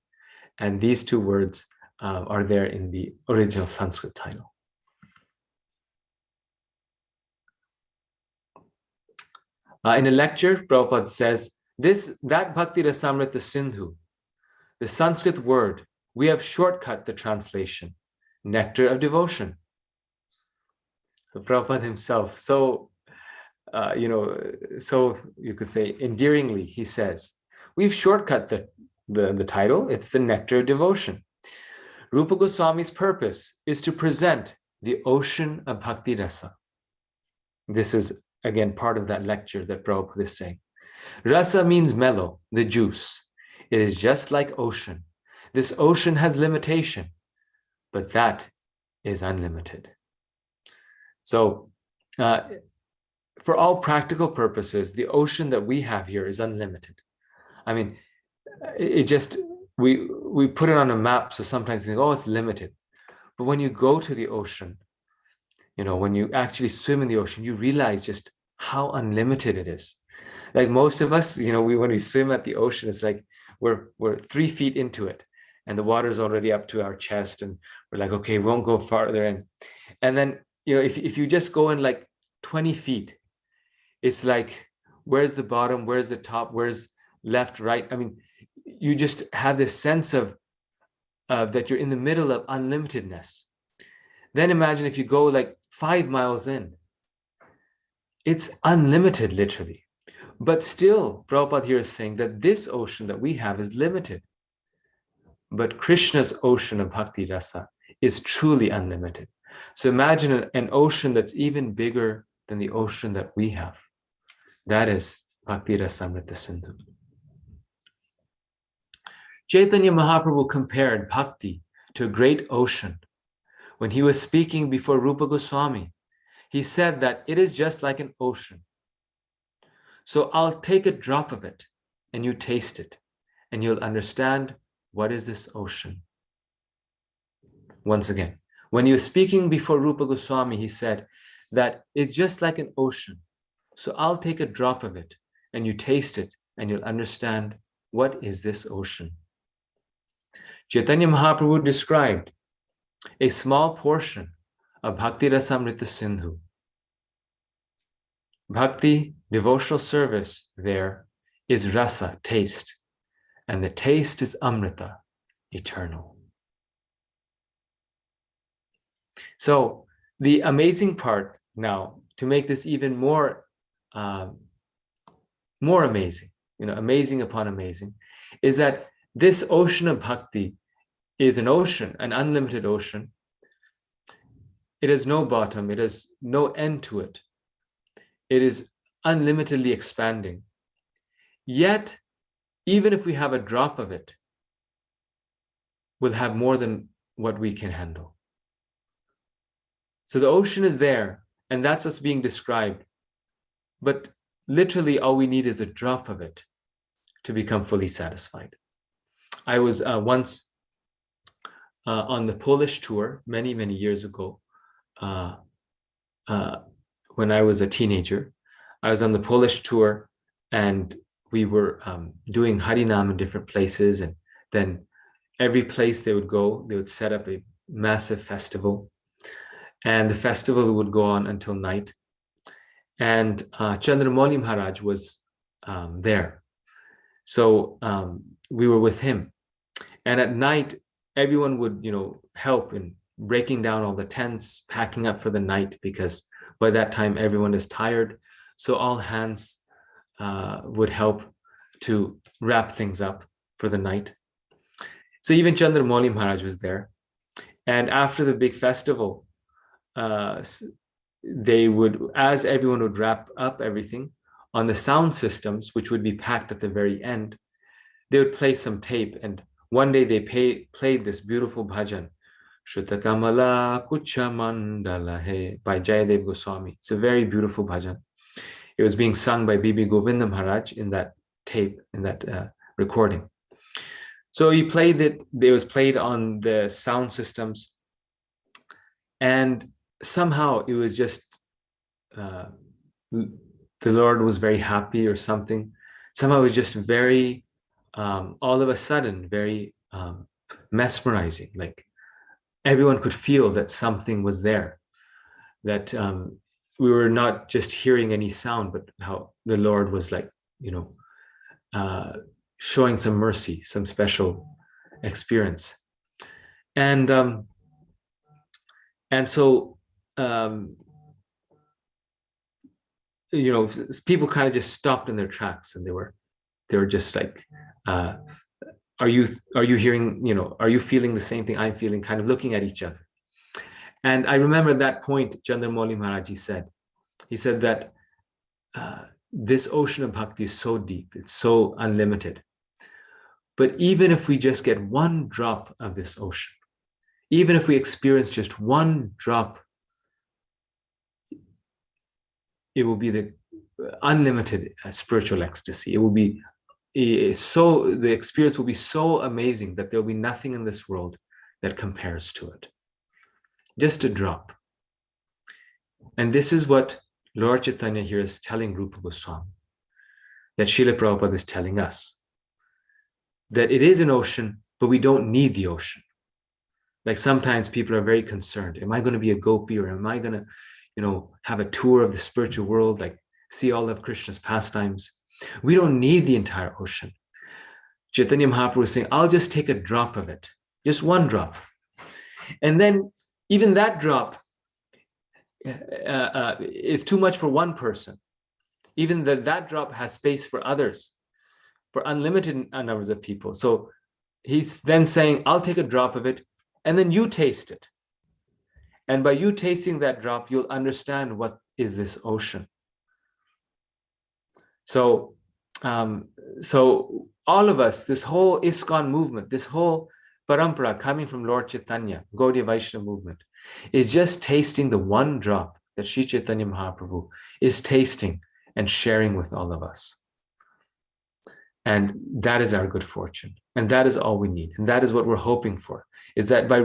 A: And these two words are there in the original Sanskrit title. In a lecture, Prabhupada says, that Bhakti Rasamrita Sindhu, the Sanskrit word, we have shortcut the translation, nectar of devotion. So Prabhupada himself, so you could say endearingly, he says, we've shortcut the title. It's the nectar of devotion. Rupa Goswami's purpose is to present the ocean of Bhakti Rasa. This is, again, part of that lecture that Prabhupada is saying. Rasa means mellow, the juice. It is just like ocean. This ocean has limitation, but that is unlimited. So, for all practical purposes, the ocean that we have here is unlimited. I mean, we put it on a map, so sometimes you think, oh, it's limited. But when you go to the ocean, when you actually swim in the ocean, you realize just how unlimited it is. Like most of us, when we swim at the ocean, it's like we're 3 feet into it and the water's already up to our chest, and we're like, okay, we won't go farther in. And then, if you just go in like 20 feet, it's like, where's the bottom? Where's the top? Where's left, right? I mean, you just have this sense of that you're in the middle of unlimitedness. Then imagine if you go like 5 miles in. It's unlimited, literally. But still, Prabhupada here is saying that this ocean that we have is limited. But Krishna's ocean of Bhakti Rasa is truly unlimited. So imagine an ocean that's even bigger than the ocean that we have. That is Bhakti Rasamrita Sindhu. Chaitanya Mahaprabhu compared bhakti to a great ocean. When he was speaking before Rupa Goswami, he said that it is just like an ocean. So I'll take a drop of it and you taste it, and you'll understand what is this ocean. Once again, when he was speaking before Rupa Goswami, he said that it's just like an ocean. So I'll take a drop of it and you taste it, and you'll understand what is this ocean. Chaitanya Mahaprabhu described a small portion of Bhakti Rasamrita Sindhu. Bhakti, devotional service, there is rasa, taste, and the taste is amrita, eternal. So the amazing part now, to make this even more amazing, amazing upon amazing, is that this ocean of bhakti is an ocean, an unlimited ocean. It has no bottom, it has no end to it. It is unlimitedly expanding. Yet, even if we have a drop of it, we'll have more than what we can handle. So the ocean is there, and that's what's being described. But literally, all we need is a drop of it to become fully satisfied. I was once on the Polish tour many, many years ago. When I was a teenager, I was on the Polish tour, and we were doing Harinam in different places. And then every place they would go, they would set up a massive festival. And the festival would go on until night. And Chandramauli Maharaj was there. So we were with him. And at night, everyone would, help in breaking down all the tents, packing up for the night, because by that time, everyone is tired. So all hands would help to wrap things up for the night. So even Chandramauli Maharaj was there. And after the big festival, they would, as everyone would wrap up everything, on the sound systems, which would be packed at the very end, they would play some tape. And one day they played this beautiful bhajan, Shrutakamala Kucha Mandala He, by Jayadev Goswami. It's a very beautiful bhajan. It was being sung by Bibi Govinda Maharaj in that tape, in that recording. So he played it. It was played on the sound systems, and somehow it was just the Lord was very happy or something. Somehow it was just very, all of a sudden, very mesmerizing. Like everyone could feel that something was there, that we were not just hearing any sound, but how the Lord was like, showing some mercy, some special experience. And so people kind of just stopped in their tracks, and they were just like, are you hearing, are you feeling the same thing I'm feeling, kind of looking at each other. And I remember at that point, Chandramauli Maharaj he said that this ocean of bhakti is so deep, it's so unlimited. But even if we just get one drop of this ocean, even if we experience just one drop, it will be the unlimited spiritual ecstasy. It will be the experience will be so amazing that there will be nothing in this world that compares to it. Just a drop. And this is what Lord Chaitanya here is telling Rupa Goswami, that Srila Prabhupada is telling us, that it is an ocean, but we don't need the ocean. Like sometimes people are very concerned. Am I going to be a gopi, or am I going to, have a tour of the spiritual world, like see all of Krishna's pastimes? We don't need the entire ocean. Chaitanya Mahaprabhu is saying, I'll just take a drop of it, just one drop. And then even that drop is too much for one person. Even that drop has space for others, for unlimited numbers of people. So he's then saying, I'll take a drop of it, and then you taste it. And by you tasting that drop, you'll understand what is this ocean. So, so all of us, this whole ISKCON movement, this whole parampara coming from Lord Chaitanya, Gaudiya Vaishnava movement, is just tasting the one drop that Sri Chaitanya Mahaprabhu is tasting and sharing with all of us. And that is our good fortune. And that is all we need. And that is what we're hoping for, is that by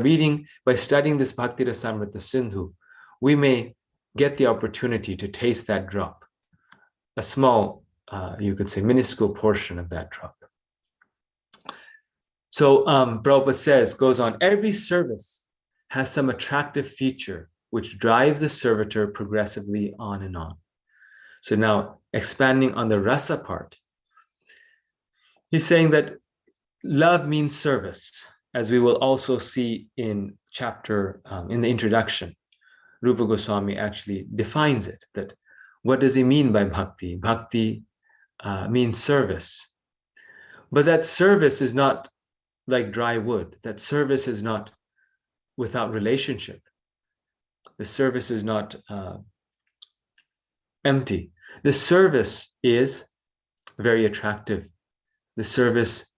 A: studying this Bhakti Rasamrita Sindhu, we may get the opportunity to taste that drop, a small, you could say, minuscule portion of that drop. So Prabhupada goes on, every service has some attractive feature which drives the servitor progressively on and on. So now, expanding on the rasa part, he's saying that love means service, as we will also see in chapter, in the introduction. Rupa Goswami actually defines it, that what does he mean by bhakti? Bhakti means service. But that service is not like dry wood. That service is not without relationship. The service is not empty. The service is very attractive. The service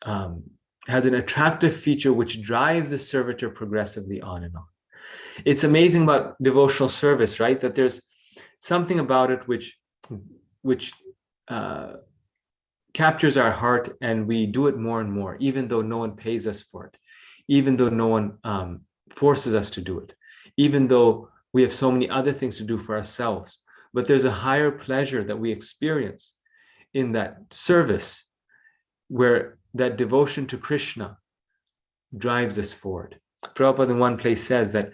A: has an attractive feature which drives the servitor progressively on and on. It's amazing about devotional service, right? That there's something about it which captures our heart, and we do it more and more, even though no one pays us for it, even though no one forces us to do it, even though we have so many other things to do for ourselves. But there's a higher pleasure that we experience in that service, where that devotion to Krishna drives us forward. Prabhupada in one place says that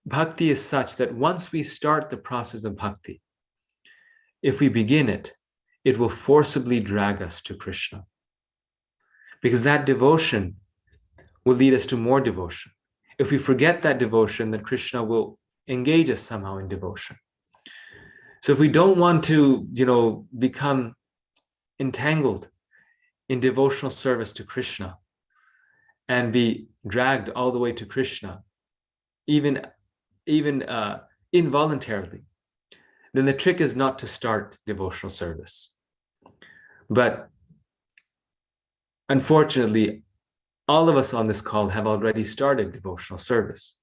A: bhakti is such that once we start the process of bhakti, if we begin it, it will forcibly drag us to Krishna. Because that devotion will lead us to more devotion. If we forget that devotion, then Krishna will engage us somehow in devotion. So if we don't want to, become entangled in devotional service to Krishna and be dragged all the way to Krishna, even involuntarily, then the trick is not to start devotional service. But unfortunately, all of us on this call have already started devotional service.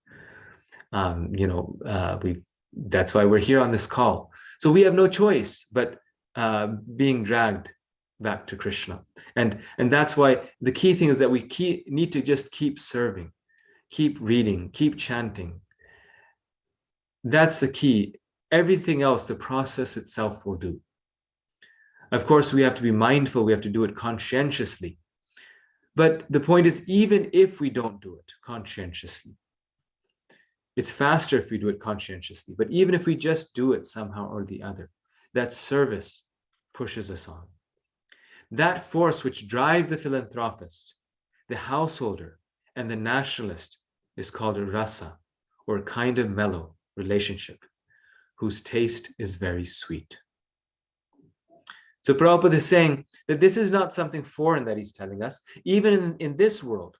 A: We've That's why we're here on this call. So we have no choice but being dragged back to Krishna. And that's why the key thing is that we need to just keep serving, keep reading, keep chanting. That's the key. Everything else, the process itself will do. Of course, we have to be mindful, we have to do it conscientiously. But the point is, even if we don't do it conscientiously, it's faster if we do it conscientiously. But even if we just do it somehow or the other, that service pushes us on. That force which drives the philanthropist, the householder, and the nationalist is called a rasa, or a kind of mellow relationship, whose taste is very sweet. So Prabhupada is saying that this is not something foreign that he's telling us. Even in this world,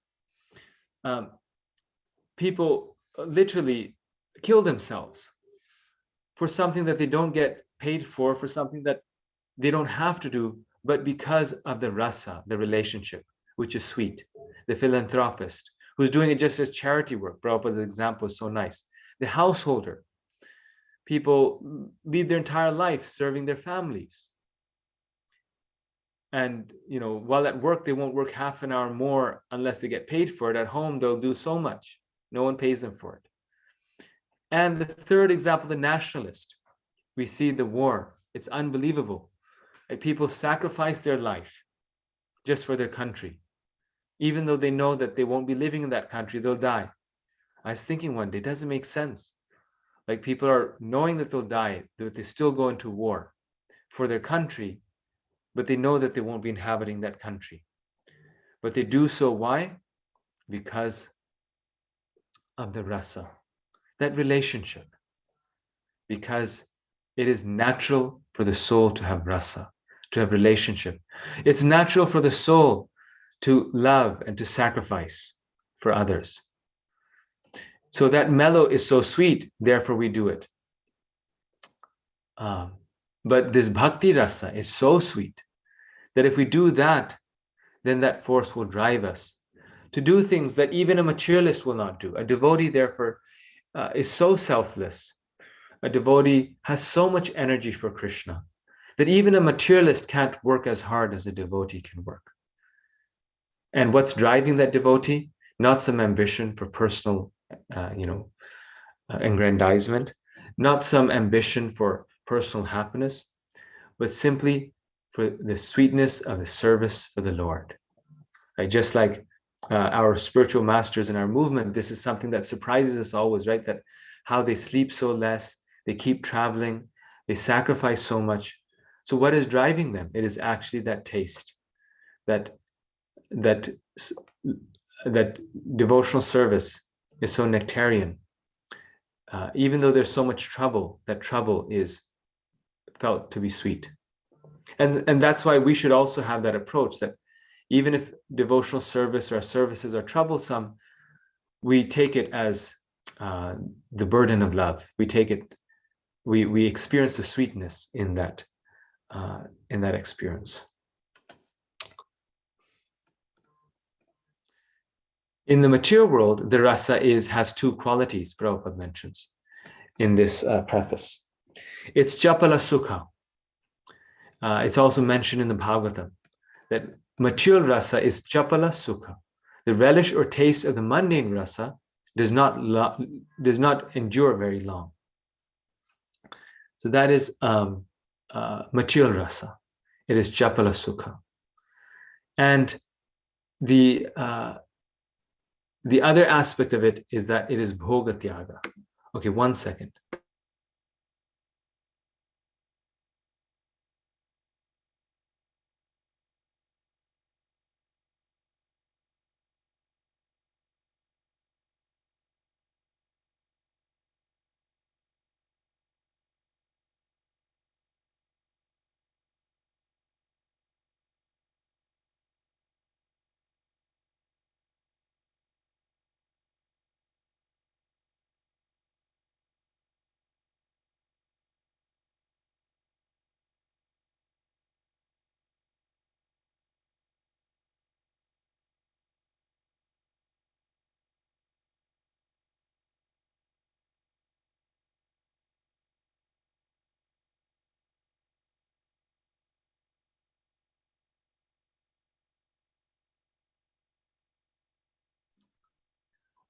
A: people literally kill themselves for something that they don't get paid for something that they don't have to do, but because of the rasa, the relationship, which is sweet. The philanthropist, who's doing it just as charity work. Prabhupada's example is so nice. The householder, people lead their entire life serving their families. And while at work, they won't work half an hour more unless they get paid for it. At home, they'll do so much. No one pays them for it. And the third example, the nationalist. We see the war. It's unbelievable. Like, people sacrifice their life just for their country. Even though they know that they won't be living in that country, they'll die. I was thinking one day, it doesn't make sense. Like, people are knowing that they'll die, that they still go into war for their country, but they know that they won't be inhabiting that country. But they do so, why? Because of the rasa, that relationship. Because it is natural for the soul to have rasa, to have relationship. It's natural for the soul to love and to sacrifice for others. So that mellow is so sweet, therefore we do it. But this bhakti rasa is so sweet that if we do that, then that force will drive us to do things that even a materialist will not do. A devotee, therefore, is so selfless. A devotee has so much energy for Krishna that even a materialist can't work as hard as a devotee can work. And what's driving that devotee? Not some ambition for personal, aggrandizement, not some ambition for personal happiness, but simply for the sweetness of the service for the Lord. Right? Just like our spiritual masters in our movement, this is something that surprises us always, right? That how they sleep so less, they keep traveling, they sacrifice so much. So what is driving them? It is actually that taste, that devotional service is so nectarian. Even though there's so much trouble, that trouble is felt to be sweet. And that's why we should also have that approach, that even if devotional service or our services are troublesome, we take it as the burden of love. We take it, we experience the sweetness in that experience. In the material world, the rasa has two qualities, Prabhupada mentions in this preface. It's japala sukha. It's also mentioned in the Bhagavatam that material rasa is japala sukha. The relish or taste of the mundane rasa does not endure very long. So that is material rasa. It is japala sukha. And the other aspect of it is that it is bhoga tyaga. Okay, 1 second.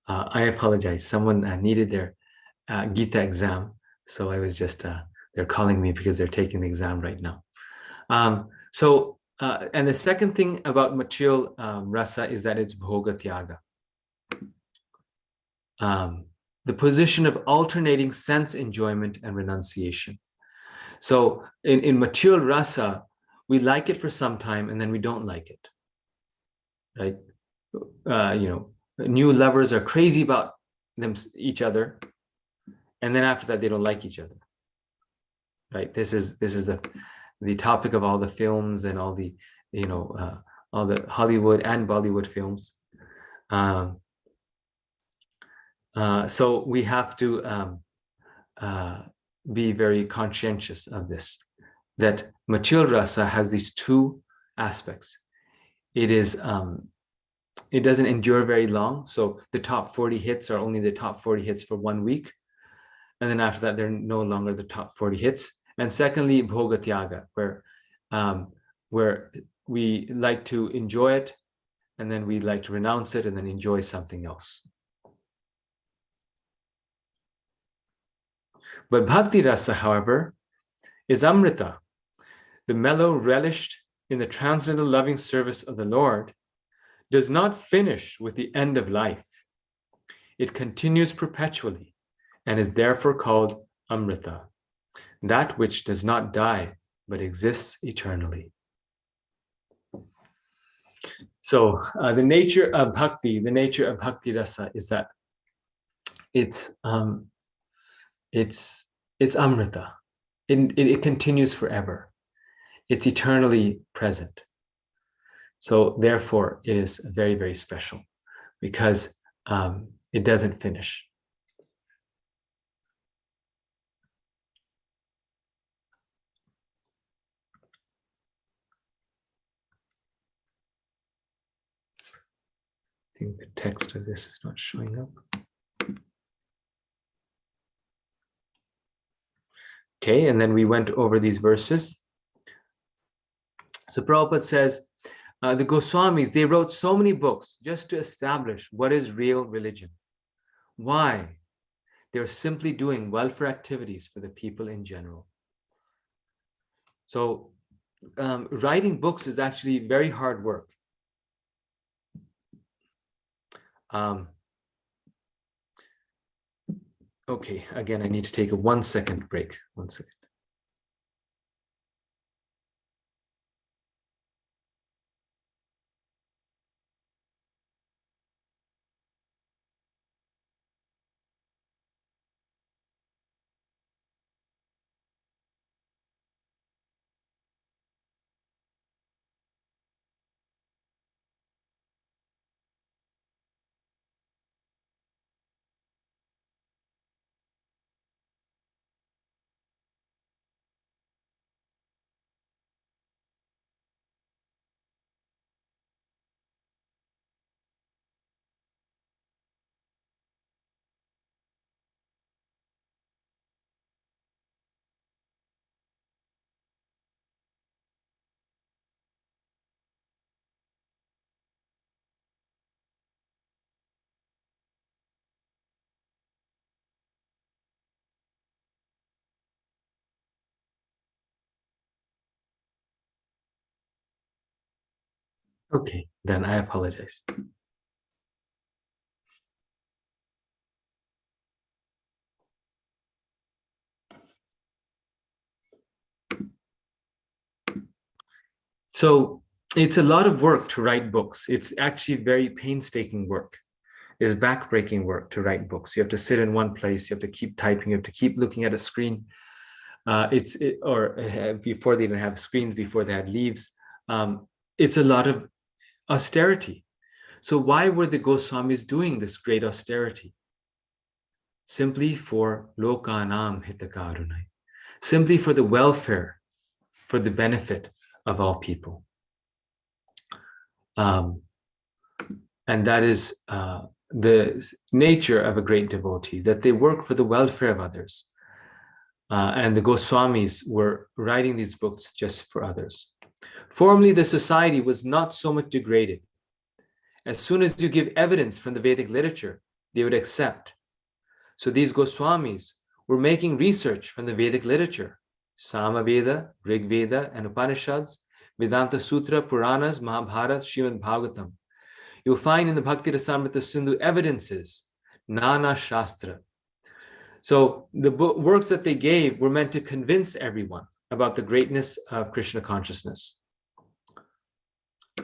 A: I apologize. Someone needed their Gita exam. So I was just, they're calling me because they're taking the exam right now. And the second thing about material rasa is that it's bhoga tyaga. The position of alternating sense enjoyment and renunciation. So in material rasa, we like it for some time and then we don't like it, right? New lovers are crazy about each other, and then after that they don't like each other, right? This is the topic of all the films and all the all the Hollywood and Bollywood films. So we have to be very conscientious of this, that material rasa has these two aspects. It is it doesn't endure very long. So the top 40 hits are only the top 40 hits for 1 week. And then after that, they're no longer the top 40 hits. And secondly, bhoga tyaga, where we like to enjoy it, and then we like to renounce it and then enjoy something else. But bhakti rasa, however, is amrita, the mellow relished in the transcendental loving service of the Lord, does not finish with the end of life. It continues perpetually and is therefore called amrita, that which does not die but exists eternally. So the nature of bhakti rasa is that it's amrita. It continues forever. It's eternally present. So therefore, it is very, very special because it doesn't finish. I think the text of this is not showing up. Okay, and then we went over these verses. So Prabhupada says, the Goswamis, they wrote so many books just to establish what is real religion. Why? They're simply doing welfare activities for the people in general. So writing books is actually very hard work. Okay, again, I need to take a 1 second break. 1 second. Okay, then I apologize. So it's a lot of work to write books. It's actually very painstaking work. It's backbreaking work to write books. You have to sit in one place. You have to keep typing. You have to keep looking at a screen. Before they didn't have screens, before they had leaves. It's a lot of austerity. So why were the Goswamis doing this great austerity? Simply for lokanam hitakarunai, simply for the welfare, for the benefit of all people. And that is the nature of a great devotee, that they work for the welfare of others. And the Goswamis were writing these books just for others. Formerly, the society was not so much degraded. As soon as you give evidence from the Vedic literature they would accept. So these Goswamis were making research from the Vedic literature, Samaveda, Rig Veda, and Upanishads, Vedanta Sutra, Puranas, Mahabharata, Srimad Bhagavatam. You'll find in the Bhakti Rasamrita Sindhu evidences, Nana Shastra. So the works that they gave were meant to convince everyone about the greatness of Krishna consciousness.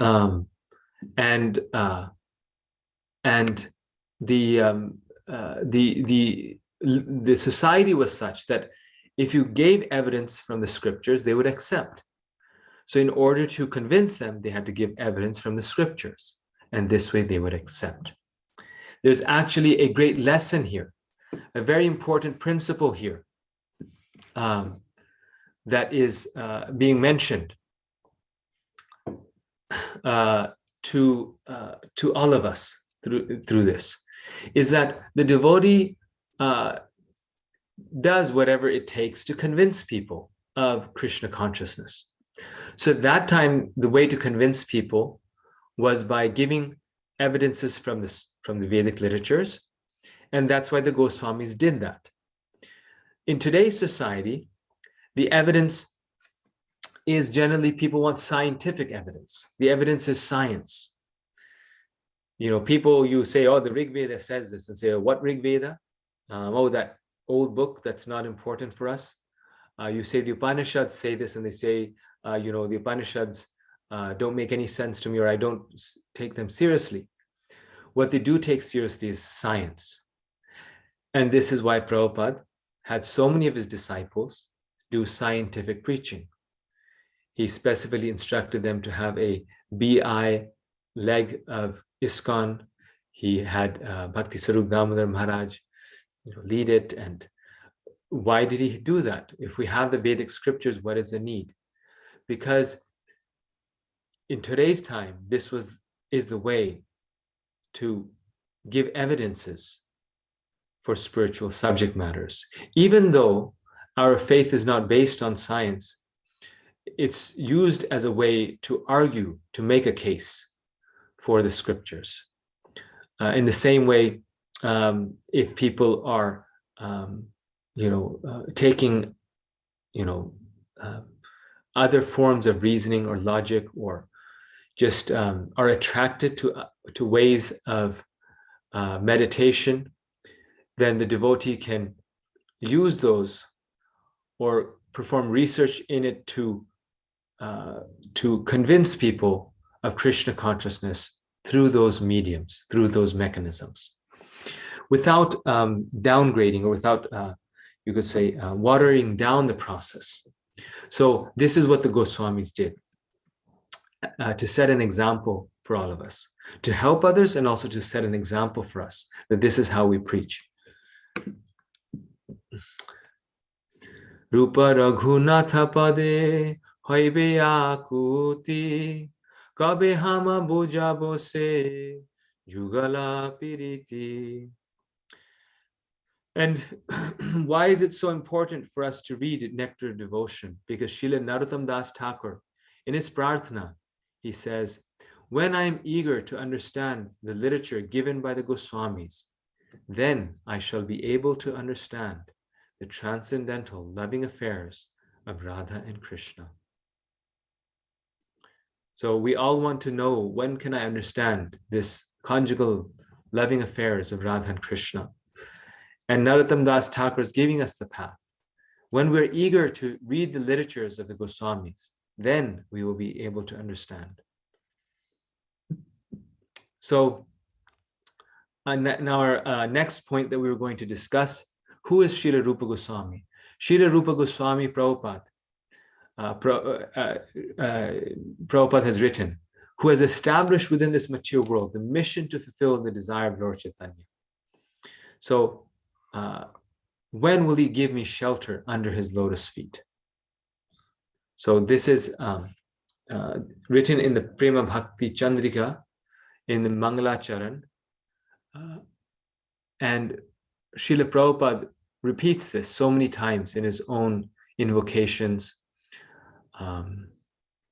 A: And the society was such that if you gave evidence from the scriptures, they would accept. So in order to convince them, they had to give evidence from the scriptures, and this way they would accept. There's actually a great lesson here, a very important principle here that is being mentioned to all of us through this, is that the devotee does whatever it takes to convince people of Krishna consciousness. So at that time, the way to convince people was by giving evidences from the Vedic literatures, and that's why the Goswamis did that. In today's society, the evidence is generally people want scientific evidence. The evidence is science. You know, people, you say, oh, the Rig Veda says this, and say, oh, what Rig Veda? Oh, that old book that's not important for us. You say the Upanishads say this, and they say, you know, the Upanishads don't make any sense to me, or I don't take them seriously. What they do take seriously is science. And this is why Prabhupada had so many of his disciples do scientific preaching. He specifically instructed them to have a BI leg of ISKCON. He had Bhakti Sarup Damodar Maharaj lead it. And why did he do that? If we have the Vedic scriptures, what is the need? Because in today's time, this is the way to give evidences for spiritual subject matters. Even though our faith is not based on science, it's used as a way to argue, to make a case for the scriptures. In the same way, if people are, taking, other forms of reasoning or logic, or just are attracted to ways of meditation, then the devotee can use those or perform research in it to convince people of Krishna consciousness through those mediums, through those mechanisms, without downgrading, or without, you could say, watering down the process. So this is what the Goswamis did, to set an example for all of us, to help others, and also to set an example for us, that this is how we preach. Rupa Raghunatha Pade Hoibe Akuti Kabe Hama Bujabo Se Jugala Piriti. And why is it so important for us to read Nectar of Devotion? Because Srila Narottam Das Thakur, in his Prarthana, he says, when I am eager to understand the literature given by the Goswamis, then I shall be able to understand the transcendental loving affairs of Radha and Krishna. So we all want to know, when can I understand this conjugal loving affairs of Radha and Krishna? And Narottam Das Thakur is giving us the path. When we're eager to read the literatures of the Goswamis, then we will be able to understand. So now our next point that we were going to discuss, who is Srila Rupa Goswami? Srila Rupa Goswami Prabhupada, Prabhupada has written, who has established within this material world the mission to fulfill the desire of Lord Chaitanya. So when will he give me shelter under his lotus feet? So this is written in the Prema Bhakti Chandrika, in the Mangalacharan, and Srila Prabhupada repeats this so many times in his own invocations.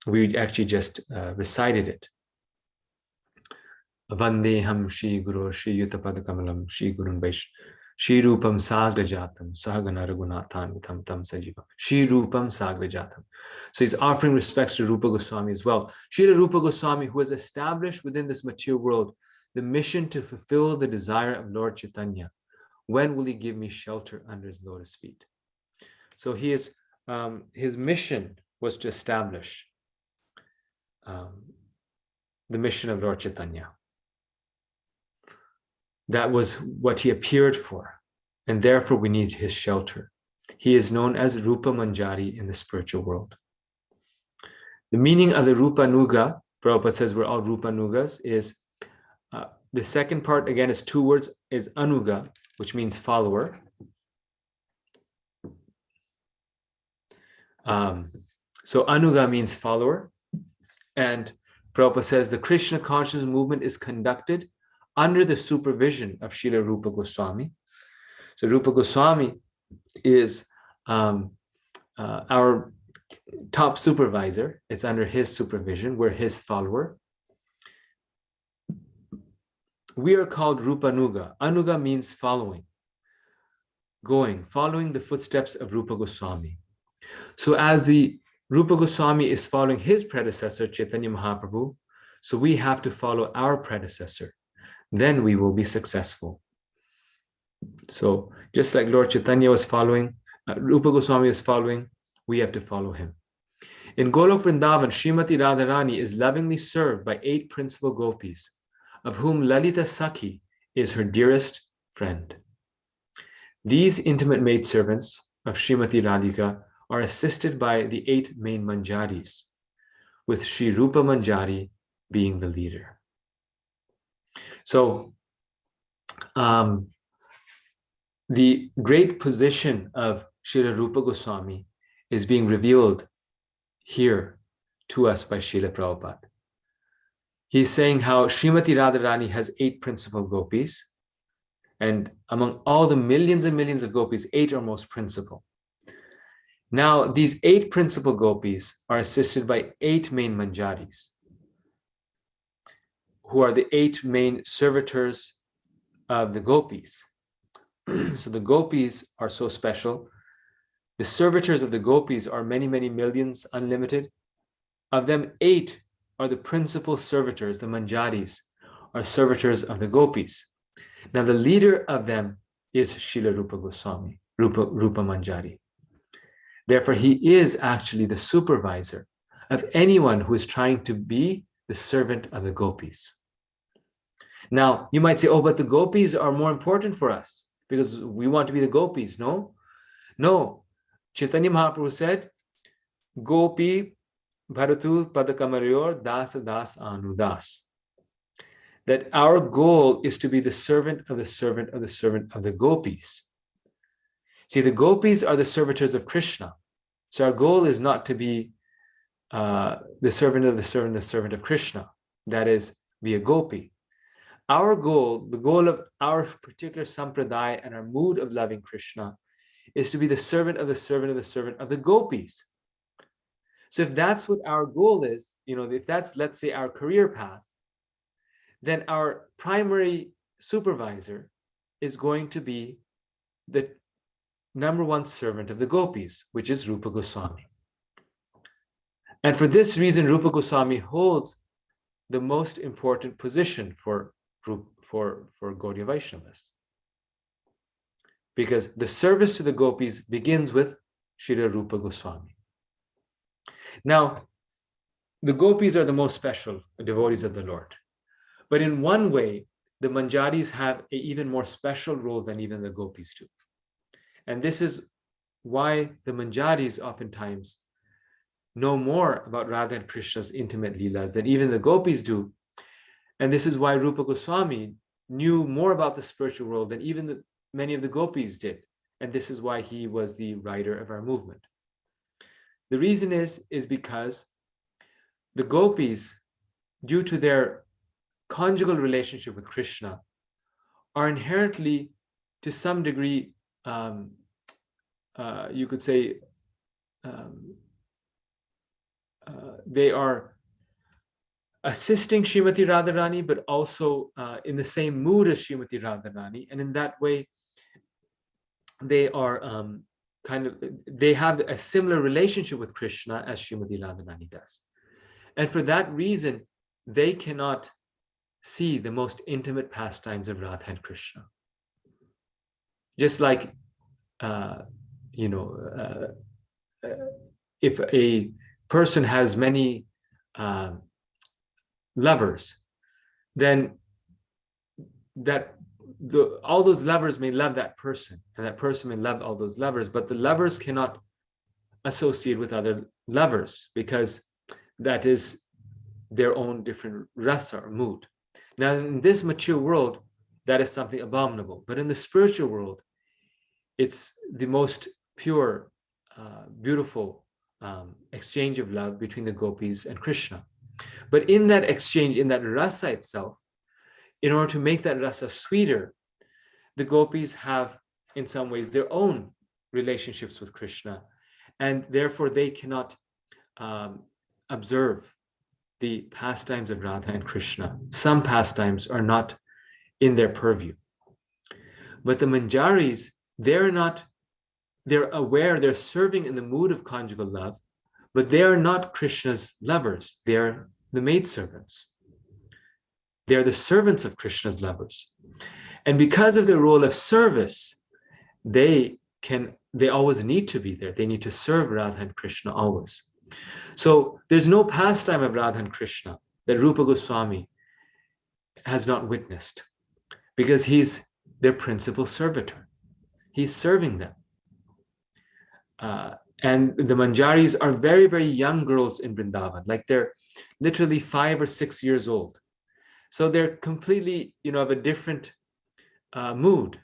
A: We actually just recited it. Vandeham Shri Guru Shri Yutapadakamalam Shri Gurun Vaish Shri Rupam Sagrajatam Sahagana Raghunathan Vitam Tam Sajivam Shri Rupam Sagrajatam. So he's offering respects to Rupa Goswami as well. Srila Rupa Goswami, who has established within this material world the mission to fulfill the desire of Lord Chaitanya. When will he give me shelter under his lotus feet? So he is, his mission was to establish the mission of Lord Chaitanya. That was what he appeared for, and therefore we need his shelter. He is known as Rupa Manjari in the spiritual world. The meaning of the Rupa Nuga, Prabhupada says we're all Rupa Nugas, is the second part, again, is two words, is Anuga, which means follower. So Anuga means follower. And Prabhupada says the Krishna consciousness movement is conducted under the supervision of Srila Rupa Goswami. So Rupa Goswami is our top supervisor. It's under his supervision. We're his follower. We are called Rupa Nuga. Anuga means following, going, following the footsteps of Rupa Goswami. So as the Rupa Goswami is following his predecessor, Chaitanya Mahaprabhu, so we have to follow our predecessor. Then we will be successful. So just like Lord Chaitanya was following, Rupa Goswami is following, we have to follow him. In Golok Vrindavan, Srimati Radharani is lovingly served by 8 principal gopis, of whom Lalita Sakhi is her dearest friend. These intimate maidservants of Srimati Radhika are assisted by the 8 main manjaris, with Sri Rupa Manjari being the leader. So, the great position of Srila Rupa Goswami is being revealed here to us by Srila Prabhupada. He's saying how Srimati Radharani has 8 principal gopis, and among all the millions and millions of gopis, 8 are most principal. Now, these 8 principal gopis are assisted by 8 main manjaris, who are the 8 main servitors of the gopis. So the gopis are so special. The servitors of the gopis are many, many millions, unlimited. Of them, 8 are the principal servitors, the manjaris, are servitors of the gopis. Now, the leader of them is Srila Rupa Goswami, Rupa Manjari. Therefore, he is actually the supervisor of anyone who is trying to be the servant of the gopis. Now, you might say, oh, but the gopis are more important for us because we want to be the gopis. No, no. Chaitanya Mahaprabhu said, Gopi Bharatu Padakamaryor Das Das Anudas. That our goal is to be the servant of the servant of the servant of the gopis. See, the gopis are the servitors of Krishna. So our goal is not to be the servant of the servant, the servant of Krishna. That is, be a gopi. Our goal, the goal of our particular sampradaya and our mood of loving Krishna is to be the servant of the servant of the servant of the gopis. So if that's what our goal is, if that's, let's say, our career path, then our primary supervisor is going to be the number 1 servant of the gopis, which is Rupa Goswami. And for this reason, Rupa Goswami holds the most important position for Gaudiya Vaishnavas. Because the service to the gopis begins with Srila Rupa Goswami. Now, the gopis are the most special devotees of the Lord. But in one way, the manjaris have an even more special role than even the gopis do. And this is why the manjaris oftentimes know more about Radha and Krishna's intimate leelas than even the gopis do. And this is why Rupa Goswami knew more about the spiritual world than even many of the gopis did. And this is why he was the writer of our movement. The reason is because the gopis, due to their conjugal relationship with Krishna, are inherently, to some degree, you could say, they are assisting Srimati Radharani, but also in the same mood as Srimati Radharani. And in that way, they are they have a similar relationship with Krishna as Srimati Radharani does. And for that reason, they cannot see the most intimate pastimes of Radha and Krishna. Just like, if a person has many lovers, then all those lovers may love that person, and that person may love all those lovers, but the lovers cannot associate with other lovers because that is their own different rasa or mood. Now, in this mature world, that is something abominable, but in the spiritual world, it's the most pure, beautiful exchange of love between the gopis and Krishna. But in that exchange, in that rasa itself, in order to make that rasa sweeter, the gopis have, in some ways, their own relationships with Krishna, and therefore they cannot observe the pastimes of Radha and Krishna. Some pastimes are not in their purview. But the Manjaris, they're aware, they're serving in the mood of conjugal love, but they are not Krishna's lovers. They're the maidservants. They're the servants of Krishna's lovers. And because of their role of service, they always need to be there. They need to serve Radha and Krishna always. So there's no pastime of Radha and Krishna that Rupa Goswami has not witnessed, because he's their principal servitor. He's serving them. And the Manjaris are very, very young girls in Vrindavan, like they're literally 5 or 6 years old. So they're completely, of a different mood.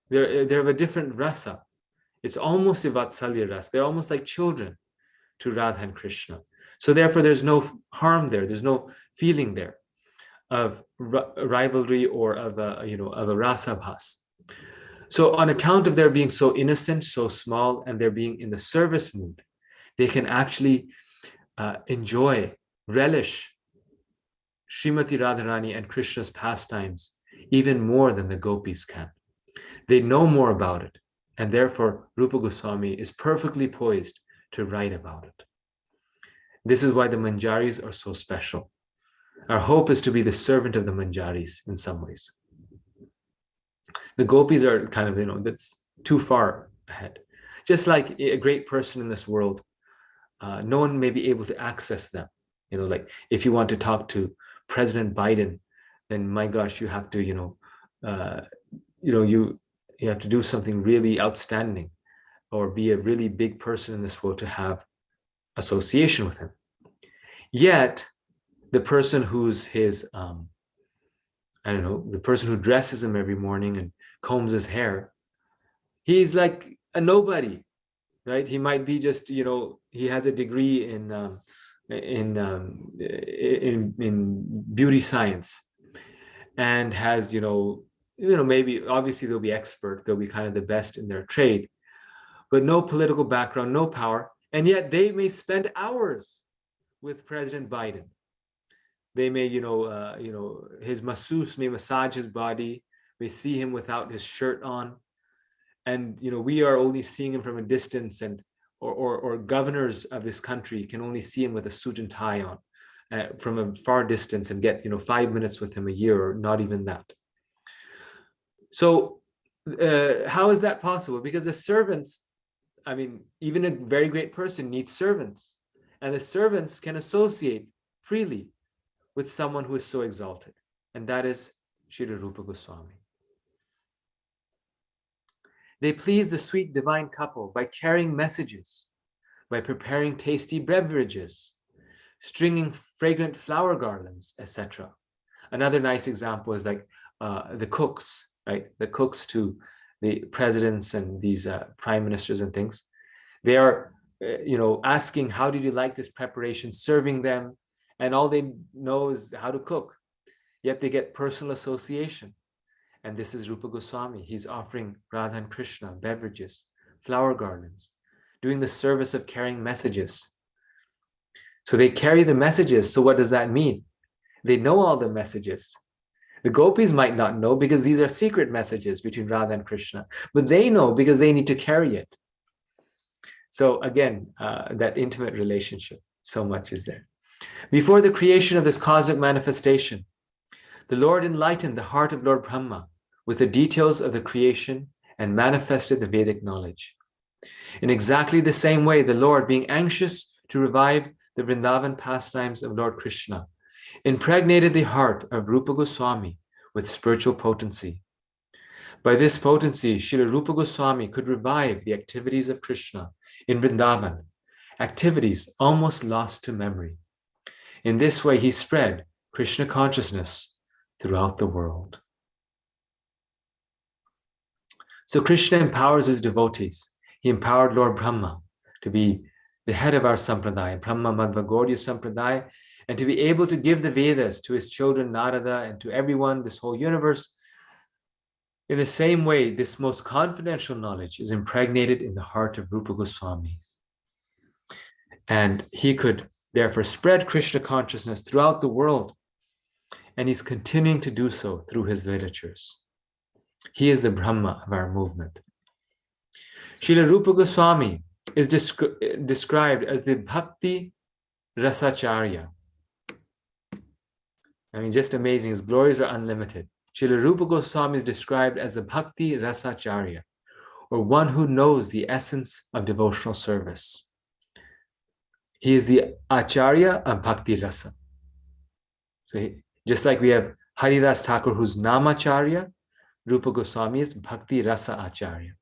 A: They're of a different rasa. It's almost a Vatsalya rasa. They're almost like children to Radha and Krishna. So therefore, there's no harm there. There's no feeling there of rivalry or of a rasa bhas. So on account of their being so innocent, so small, and they're being in the service mood, they can actually enjoy, relish Srimati Radharani and Krishna's pastimes even more than the gopis can. They know more about it, and therefore Rupa Goswami is perfectly poised to write about it. This is why the Manjaris are so special. Our hope is to be the servant of the Manjaris in some ways. The gopis are kind of, that's too far ahead. Just like a great person in this world, no one may be able to access them. Like if you want to talk to President Biden, then my gosh, you have to, you have to do something really outstanding or be a really big person in this world to have association with him. Yet, the person who's his, the person who dresses him every morning and combs his hair, he's like a nobody, right? He might be just, he has a degree in beauty science and has, maybe obviously they'll be expert, they'll be kind of the best in their trade, but no political background, no power, and yet they may spend hours with President Biden. They may, his masseuse may massage his body, may see him without his shirt on, and we are only seeing him from a distance, and or governors of this country can only see him with a suit and tie on from a far distance and get 5 minutes with him a year, or not even that. So how is that possible? Because the servants, even a very great person needs servants, and the servants can associate freely with someone who is so exalted, and that is Shri Rupa Goswami. They please the sweet divine couple by carrying messages, by preparing tasty beverages, stringing fragrant flower garlands, etc. Another nice example is like the cooks, right? The cooks to the presidents and these prime ministers and things. They are, asking, how did you like this preparation, serving them, and all they know is how to cook. Yet they get personal association. And this is Rupa Goswami. He's offering Radha and Krishna beverages, flower garlands, doing the service of carrying messages. So they carry the messages. So what does that mean? They know all the messages. The gopis might not know because these are secret messages between Radha and Krishna, but they know because they need to carry it. So again, that intimate relationship, so much is there. Before the creation of this cosmic manifestation, the Lord enlightened the heart of Lord Brahma with the details of the creation and manifested the Vedic knowledge. In exactly the same way, the Lord, being anxious to revive the Vrindavan pastimes of Lord Krishna, impregnated the heart of Rupa Goswami with spiritual potency. By this potency, Srila Rupa Goswami could revive the activities of Krishna in Vrindavan, activities almost lost to memory. In this way, he spread Krishna consciousness throughout the world. So Krishna empowers his devotees. He empowered Lord Brahma to be the head of our sampradaya, Brahma Madhva Gaudiya sampradaya, and to be able to give the Vedas to his children Narada and to everyone, this whole universe. In the same way, this most confidential knowledge is impregnated in the heart of Rupa Goswami. And he could therefore spread Krishna consciousness throughout the world. And he's continuing to do so through his literatures. He is the Brahma of our movement. Srila Rupa Goswami is described as the Bhakti Rasacharya. I mean, just amazing. His glories are unlimited. Srila Rupa Goswami is described as the Bhakti Rasacharya, or one who knows the essence of devotional service. He is the Acharya of Bhakti Rasa. So just like we have Haridas Thakur, who's Namacharya, Rupa Goswami is Bhakti Rasa Acharya.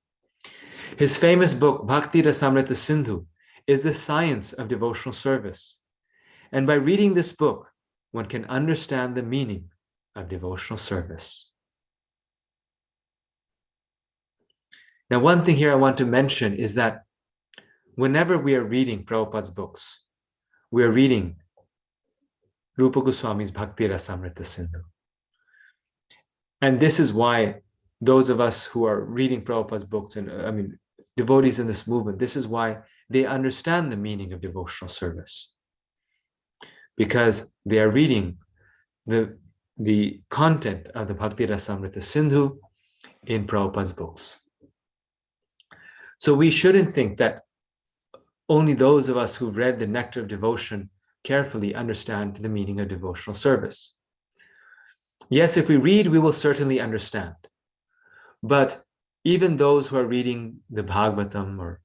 A: His famous book, Bhakti Rasamrita Sindhu, is the science of devotional service. And by reading this book, one can understand the meaning of devotional service. Now, one thing here I want to mention is that whenever we are reading Prabhupada's books, we are reading Rupa Goswami's Bhakti Rasamrita Sindhu. And this is why those of us who are reading Prabhupada's books, and devotees in this movement, this is why they understand the meaning of devotional service. Because they are reading the content of the Bhakti Rasamrita Sindhu in Prabhupada's books. So we shouldn't think that only those of us who've read the Nectar of Devotion carefully understand the meaning of devotional service. Yes, if we read, we will certainly understand. But even those who are reading the Bhagavatam or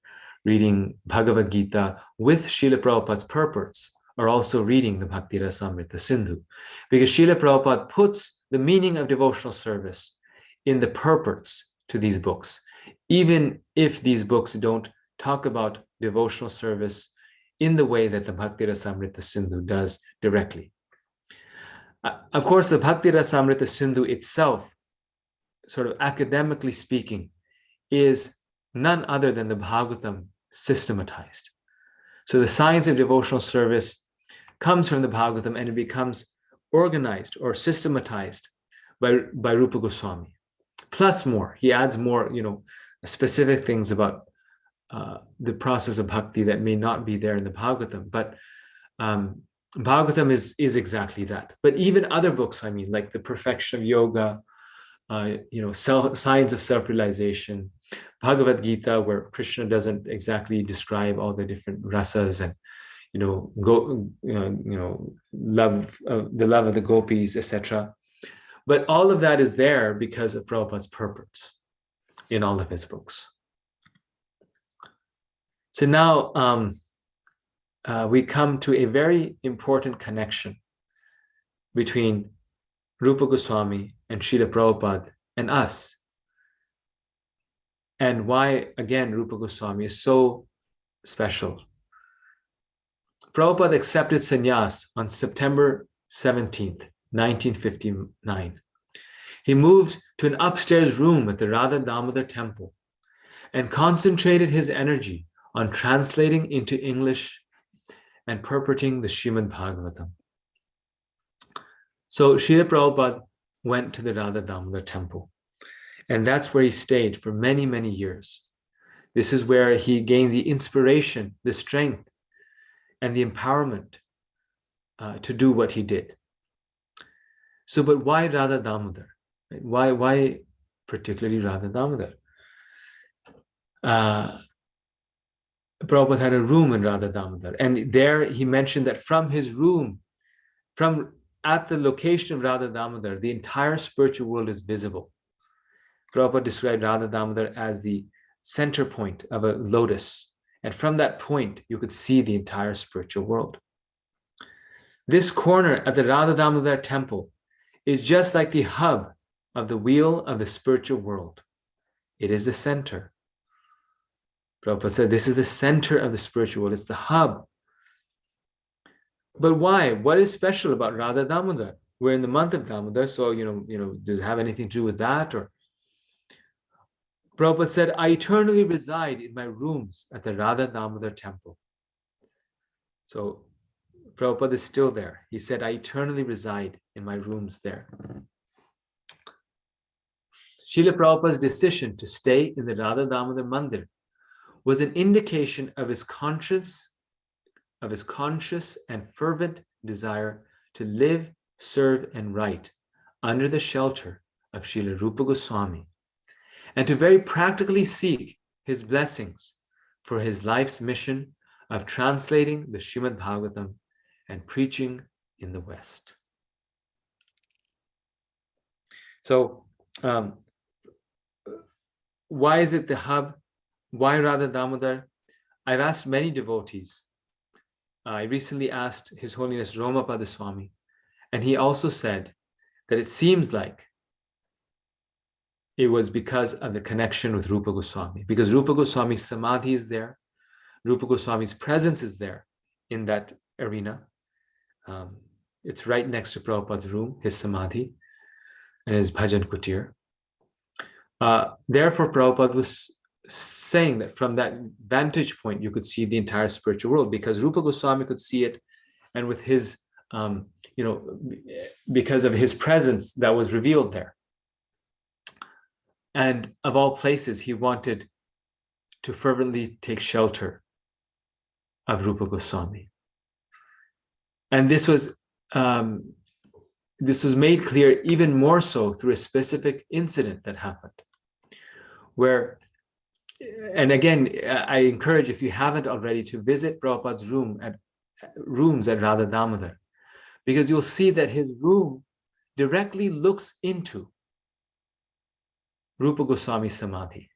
A: reading Bhagavad Gita with Srila Prabhupada's purports are also reading the Bhakti Rasamrita Sindhu. Because Srila Prabhupada puts the meaning of devotional service in the purports to these books, even if these books don't talk about devotional service in the way that the Bhakti Rasamrita Sindhu does directly. Of course, the Bhakti Rasamrita Sindhu itself, sort of academically speaking, is none other than the Bhagavatam systematized. So the science of devotional service comes from the Bhagavatam and it becomes organized or systematized by Rupa Goswami. Plus more, he adds more, specific things about the process of bhakti that may not be there in the Bhagavatam. But Bhagavatam is exactly that. But even other books, like the Perfection of Yoga, Science of Self-Realization, Bhagavad Gita, where Krishna doesn't exactly describe all the different rasas and love, the love of the gopis, etc. But all of that is there because of Prabhupada's purports in all of his books. So now we come to a very important connection between Rupa Goswami and Srila Prabhupada and us. And why, again, Rupa Goswami is so special. Prabhupada accepted sannyas on September 17th, 1959. He moved to an upstairs room at the Radha Damodar temple and concentrated his energy on translating into English and purporting the Srimad Bhagavatam. So Srila Prabhupada went to the Radha Damodar temple, and that's where he stayed for many, many years. This is where he gained the inspiration, the strength, and the empowerment to do what he did. So, but why Radha Damodar? Right? Why particularly Radha Damodar? Prabhupada had a room in Radha Damodar, and there he mentioned that from his room, from at the location of Radha Damodar, the entire spiritual world is visible. Prabhupada described Radha Damodar as the center point of a lotus, and from that point, you could see the entire spiritual world. This corner at the Radha Damodar temple is just like the hub of the wheel of the spiritual world. It is the center. Prabhupada said this is the center of the spiritual world. It's the hub. But why? What is special about Radha Damodar? We're in the month of Damodar, so does it have anything to do with that? Or Prabhupada said, I eternally reside in my rooms at the Radha Damodar temple. So Prabhupada is still there. He said, I eternally reside in my rooms there. Srila Prabhupada's decision to stay in the Radha Damodar Mandir was an indication of his conscious and fervent desire to live, serve, and write under the shelter of Srila Rupa Goswami, and to very practically seek his blessings for his life's mission of translating the Srimad Bhagavatam and preaching in the West. So, why is it the hub? Why Radha Damodar? I've asked many devotees. I recently asked His Holiness Romapada Swami, and he also said that it seems like it was because of the connection with Rupa Goswami, because Rupa Goswami's samadhi is there, Rupa Goswami's presence is there in that arena. It's right next to Prabhupada's room, his samadhi, and his bhajan kutir. Therefore, Prabhupada was saying that from that vantage point, you could see the entire spiritual world, because Rupa Goswami could see it, and with his, because of his presence that was revealed there. And of all places, he wanted to fervently take shelter of Rupa Goswami. And this was made clear even more so through a specific incident that happened, where, and again, I encourage, if you haven't already, to visit Prabhupada's rooms at Radha Damodar, because you'll see that his room directly looks into Rupa Goswami Samadhi.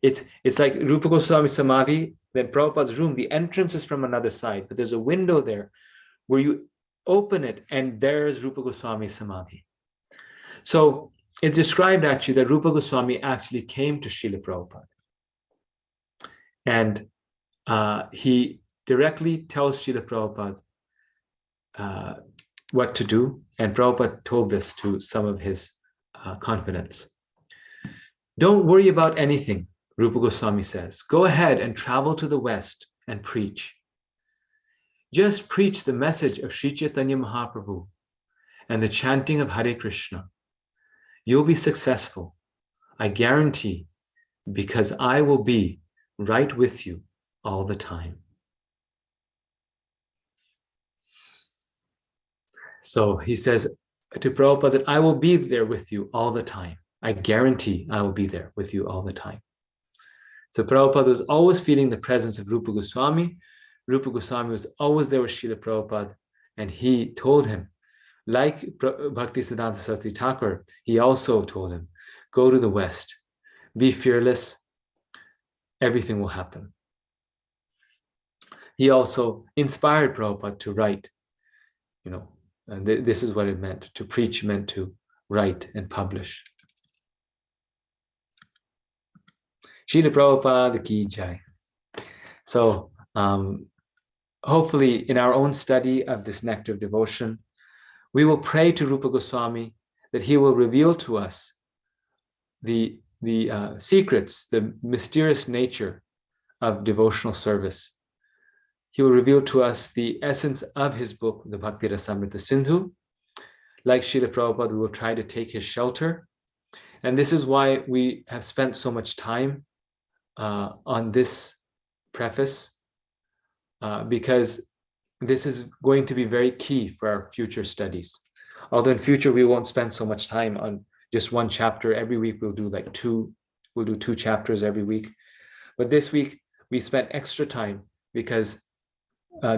A: It's like Rupa Goswami Samadhi, then Prabhupada's room, the entrance is from another side, but there's a window there where you open it and there's Rupa Goswami Samadhi. So it's described actually that Rupa Goswami actually came to Srila Prabhupada. And he directly tells Srila Prabhupada what to do. And Prabhupada told this to some of his confidants. Don't worry about anything, Rupa Goswami says. Go ahead and travel to the West and preach. Just preach the message of Sri Chaitanya Mahaprabhu and the chanting of Hare Krishna. You'll be successful, I guarantee, because I will be right with you all the time. So he says to Prabhupada that I will be there with you all the time. I guarantee I will be there with you all the time. So Prabhupada was always feeling the presence of Rupa Goswami. Rupa Goswami was always there with Srila Prabhupada, and he told him, like Bhaktisiddhanta Saraswati Thakur, he also told him, go to the West, be fearless, everything will happen. He also inspired Prabhupada to write, and this is what it meant. To preach meant to write and publish. Srila Prabhupada ki jai. So hopefully in our own study of this nectar of devotion, we will pray to Rupa Goswami that he will reveal to us the secrets, the mysterious nature of devotional service. He will reveal to us the essence of his book, the Bhakti Rasamrita Sindhu. Like Srila Prabhupada, we will try to take his shelter. And this is why we have spent so much time on this preface, because this is going to be very key for our future studies. Although in future, we won't spend so much time on just one chapter. Every week we'll do two chapters every week. But this week we spent extra time because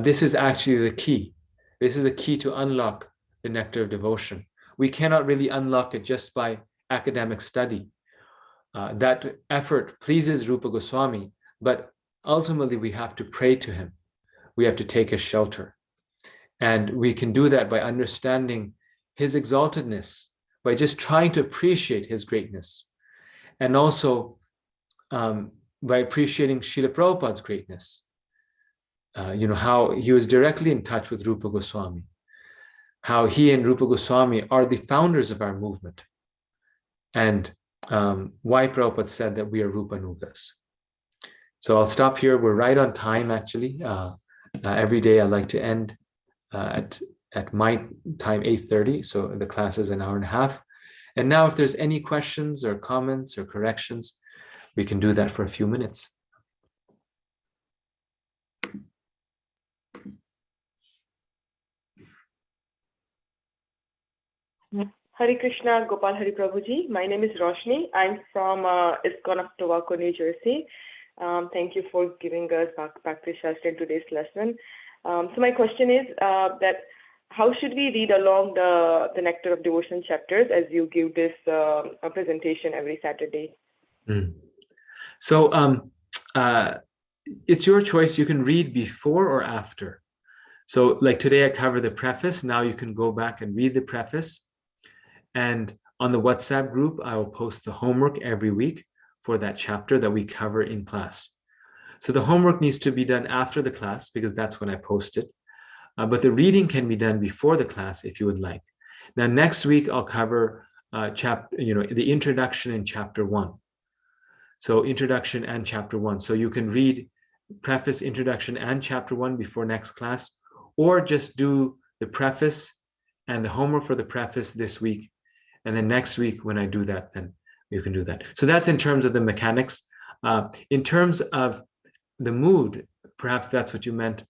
A: this is actually the key. This is the key to unlock the nectar of devotion. We cannot really unlock it just by academic study. That effort pleases Rupa Goswami, but ultimately we have to pray to him. We have to take his shelter. And we can do that by understanding his exaltedness, by just trying to appreciate his greatness. And also by appreciating Srila Prabhupada's greatness. How he was directly in touch with Rupa Goswami, how he and Rupa Goswami are the founders of our movement, and why Prabhupada said that we are Rupanugas. So I'll stop here. We're right on time, actually. Every day I like to end at my time, 8:30. So the class is an hour and a half. And now if there's any questions or comments or corrections, we can do that for a few minutes.
O: Hare Krishna, Gopal Hari Prabhuji. My name is Roshni. I'm from ISKCON of Tobacco, New Jersey. Thank you for giving us Bhakti Shastra in today's lesson. So my question is that how should we read along the Nectar of Devotion chapters as you give this presentation every Saturday?
A: So it's your choice. You can read before or after. So like today I cover the preface. Now you can go back and read the preface. And on the WhatsApp group, I will post the homework every week for that chapter that we cover in class. So the homework needs to be done after the class because that's when I post it. But the reading can be done before the class if you would like. Now, next week, I'll cover the introduction in chapter 1. So introduction and chapter 1. So you can read preface, introduction, and chapter 1 before next class, or just do the preface and the homework for the preface this week. And then next week, when I do that, then you can do that. So that's in terms of the mechanics. In terms of the mood, perhaps that's what you meant.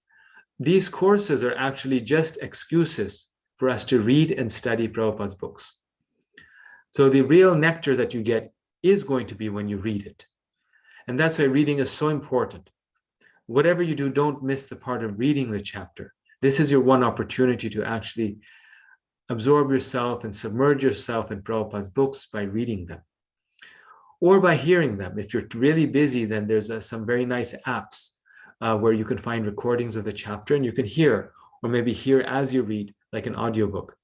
A: These courses are actually just excuses for us to read and study Prabhupada's books. So the real nectar that you get is going to be when you read it. And that's why reading is so important. Whatever you do, don't miss the part of reading the chapter. This is your one opportunity to actually absorb yourself and submerge yourself in Prabhupada's books by reading them or by hearing them. If you're really busy, then there's some very nice apps where you can find recordings of the chapter and you can hear, or maybe hear as you read, like an audiobook.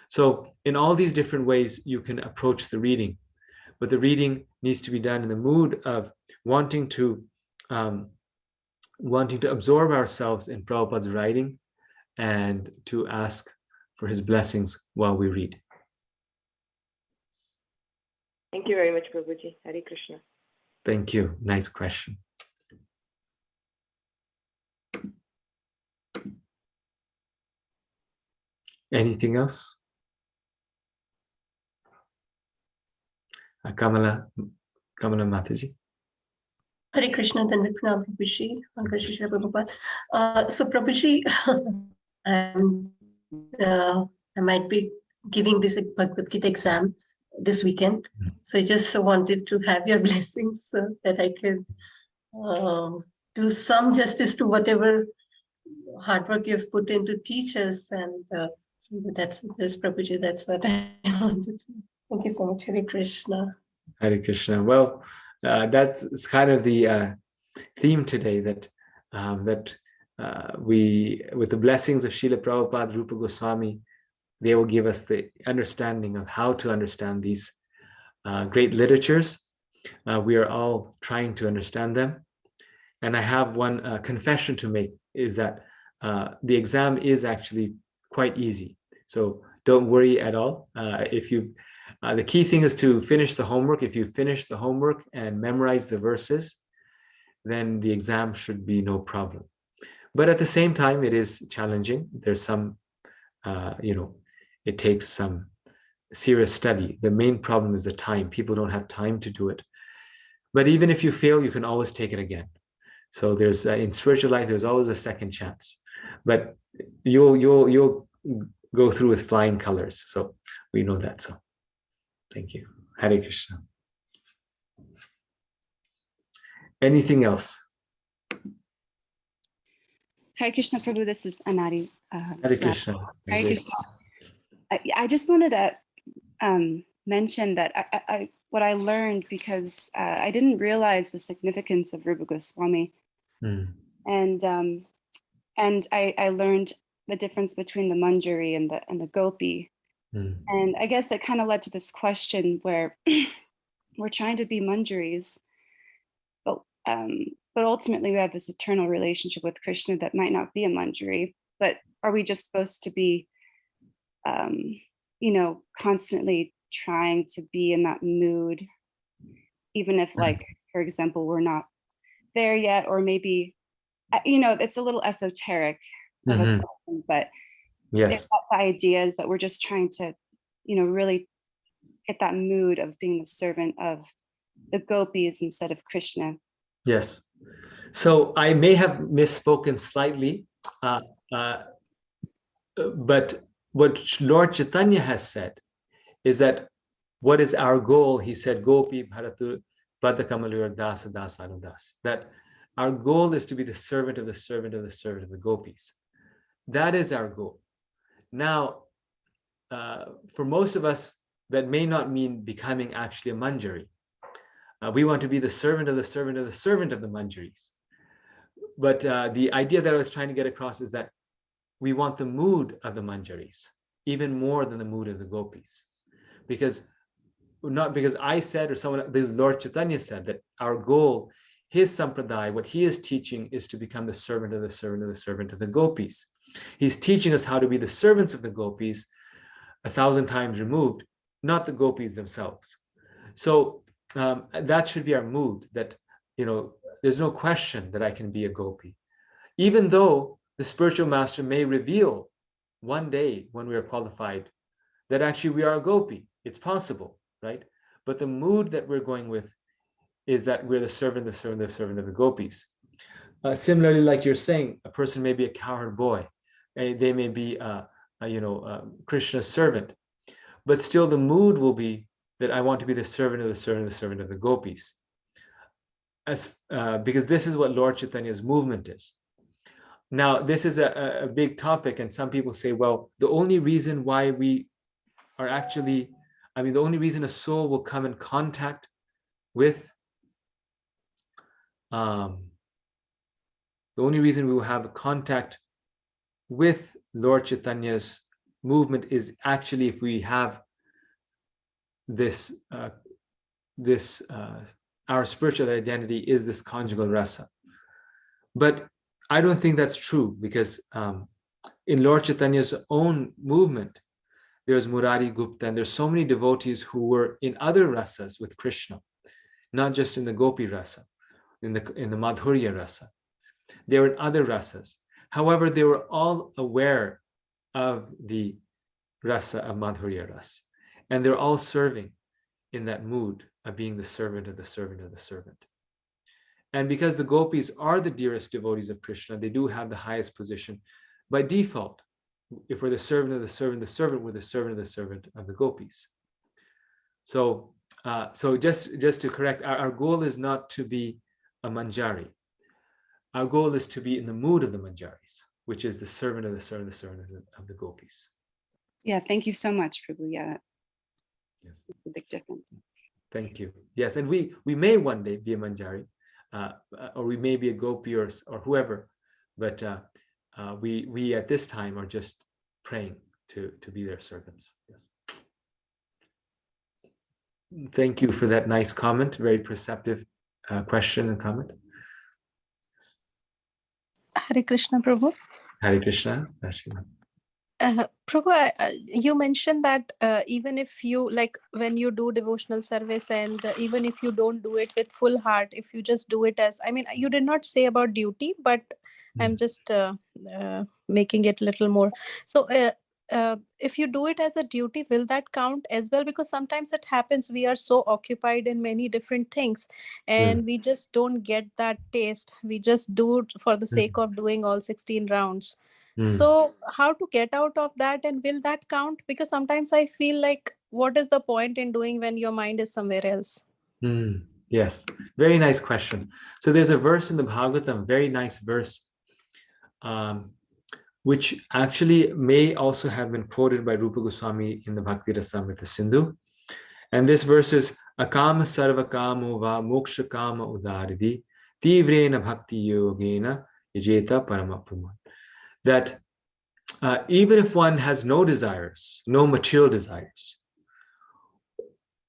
A: So in all these different ways, you can approach the reading, but the reading needs to be done in the mood of wanting to absorb ourselves in Prabhupada's writing and to ask for his blessings while we read.
O: Thank you very much, Prabhuji. Hare Krishna.
A: Thank you. Nice question. Anything else? Kamala Mataji.
C: Hare Krishna, then Pranam Prabhuji, Krishna Prabhupada. So Prabhuji, I might be giving this Bhagavad Gita exam this weekend. So I just wanted to have your blessings so that I can do some justice to whatever hard work you've put in to teach us. And so that's this, Prabhuji, that's what I wanted to. Thank you so much, Hare Krishna.
A: Hare Krishna. Well, that's kind of the theme today, that we, with the blessings of Srila Prabhupada, Rupa Goswami, they will give us the understanding of how to understand these great literatures. We are all trying to understand them. And I have one confession to make, is that the exam is actually quite easy. So don't worry at all. The key thing is to finish the homework. If you finish the homework and memorize the verses, then the exam should be no problem. But at the same time, it is challenging. There's some, it takes some serious study. The main problem is the time. People don't have time to do it. But even if you fail, you can always take it again. So there's in spiritual life, there's always a second chance. But you'll go through with flying colors. So we know that. So thank you. Hare Krishna. Anything else?
B: Hare Krishna Prabhu, this is Anari.
A: Hare Krishna.
B: Hare Krishna. I just wanted to mention that what I learned, because I didn't realize the significance of Rupa Goswami, and I learned the difference between the Manjari and the Gopi, and I guess it kind of led to this question where we're trying to be Manjaris, but ultimately we have this eternal relationship with Krishna that might not be a Manjari. But are we just supposed to be, constantly trying to be in that mood, even if, like, for example, we're not there yet, or maybe, it's a little esoteric of a question, but
A: yes,
B: the idea is that we're just trying to, really get that mood of being the servant of the gopis instead of Krishna.
A: yes. So I may have misspoken slightly, but what Lord Chaitanya has said is that what is our goal? He said, Gopi Bharatu Padakamalur Dasa Dasanudas. That our goal is to be the servant of the servant of the servant of the gopis. That is our goal. Now, for most of us, that may not mean becoming actually a Manjari. We want to be the servant of the servant of the servant of the Manjaris. But the idea that I was trying to get across is that we want the mood of the Manjaris even more than the mood of the gopis. Not because I said or someone, because Lord Chaitanya said that our goal, his sampradaya, what he is teaching is to become the servant of the servant of the servant of the gopis. He's teaching us how to be the servants of the gopis 1,000 times removed, not the gopis themselves. So that should be our mood, that, there's no question that I can be a gopi. Even though the spiritual master may reveal one day when we are qualified that actually we are a gopi. It's possible, right? But the mood that we're going with is that we're the servant, the servant, the servant of the gopis. Similarly, like you're saying, a person may be a cowherd boy. They may be Krishna's servant. But still the mood will be that I want to be the servant of the servant of the servant of the gopis. Because this is what Lord Chaitanya's movement is. Now, this is a big topic, and some people say, well, the only reason why we are actually, the only reason a soul will come in contact with, the only reason we will have a contact with Lord Chaitanya's movement is actually if we have this, our spiritual identity is this conjugal rasa. But I don't think that's true, because in Lord Chaitanya's own movement, there's Murari Gupta, and there's so many devotees who were in other rasas with Krishna, not just in the Gopi rasa, in the Madhurya rasa. They were in other rasas. However, they were all aware of the rasa of Madhurya rasa, and they're all serving in that mood of being the servant of the servant of the servant. And because the gopis are the dearest devotees of Krishna, they do have the highest position by default. If we're the servant of the servant, we're the servant of the servant of the gopis. So, just to correct, our goal is not to be a Manjari. Our goal is to be in the mood of the Manjaris, which is the servant of the servant, the servant of the gopis.
B: Yeah, thank you so much, Prabhu. Yeah,
A: yes,
B: it's a big difference.
A: Thank you. Yes, and we may one day be a Manjari, or we may be a gopi or whoever, but we at this time are just praying to be their servants. Yes. Thank you for that nice comment. Very perceptive question and comment.
D: Hare Krishna, Prabhu.
A: Hare Krishna.
D: Prabhu, you mentioned that even if you, like, when you do devotional service, and even if you don't do it with full heart, if you just do it as, you did not say about duty, but I'm just making it a little more. So if you do it as a duty, will that count as well? Because sometimes it happens, we are so occupied in many different things, and we just don't get that taste. We just do it for the sake of doing all 16 rounds. So how to get out of that, and will that count? Because sometimes I feel like, what is the point in doing when your mind is somewhere else?
A: Yes, very nice question. So there's a verse in the Bhagavatam, very nice verse, which actually may also have been quoted by Rupa Goswami in the Bhakti Rasamrita Sindhu. And this verse is Akama Sarvakamo Va Moksha Kama Udaridi Tivrena Bhakti Yogena Yajeta Paramapuman. That even if one has no desires, no material desires,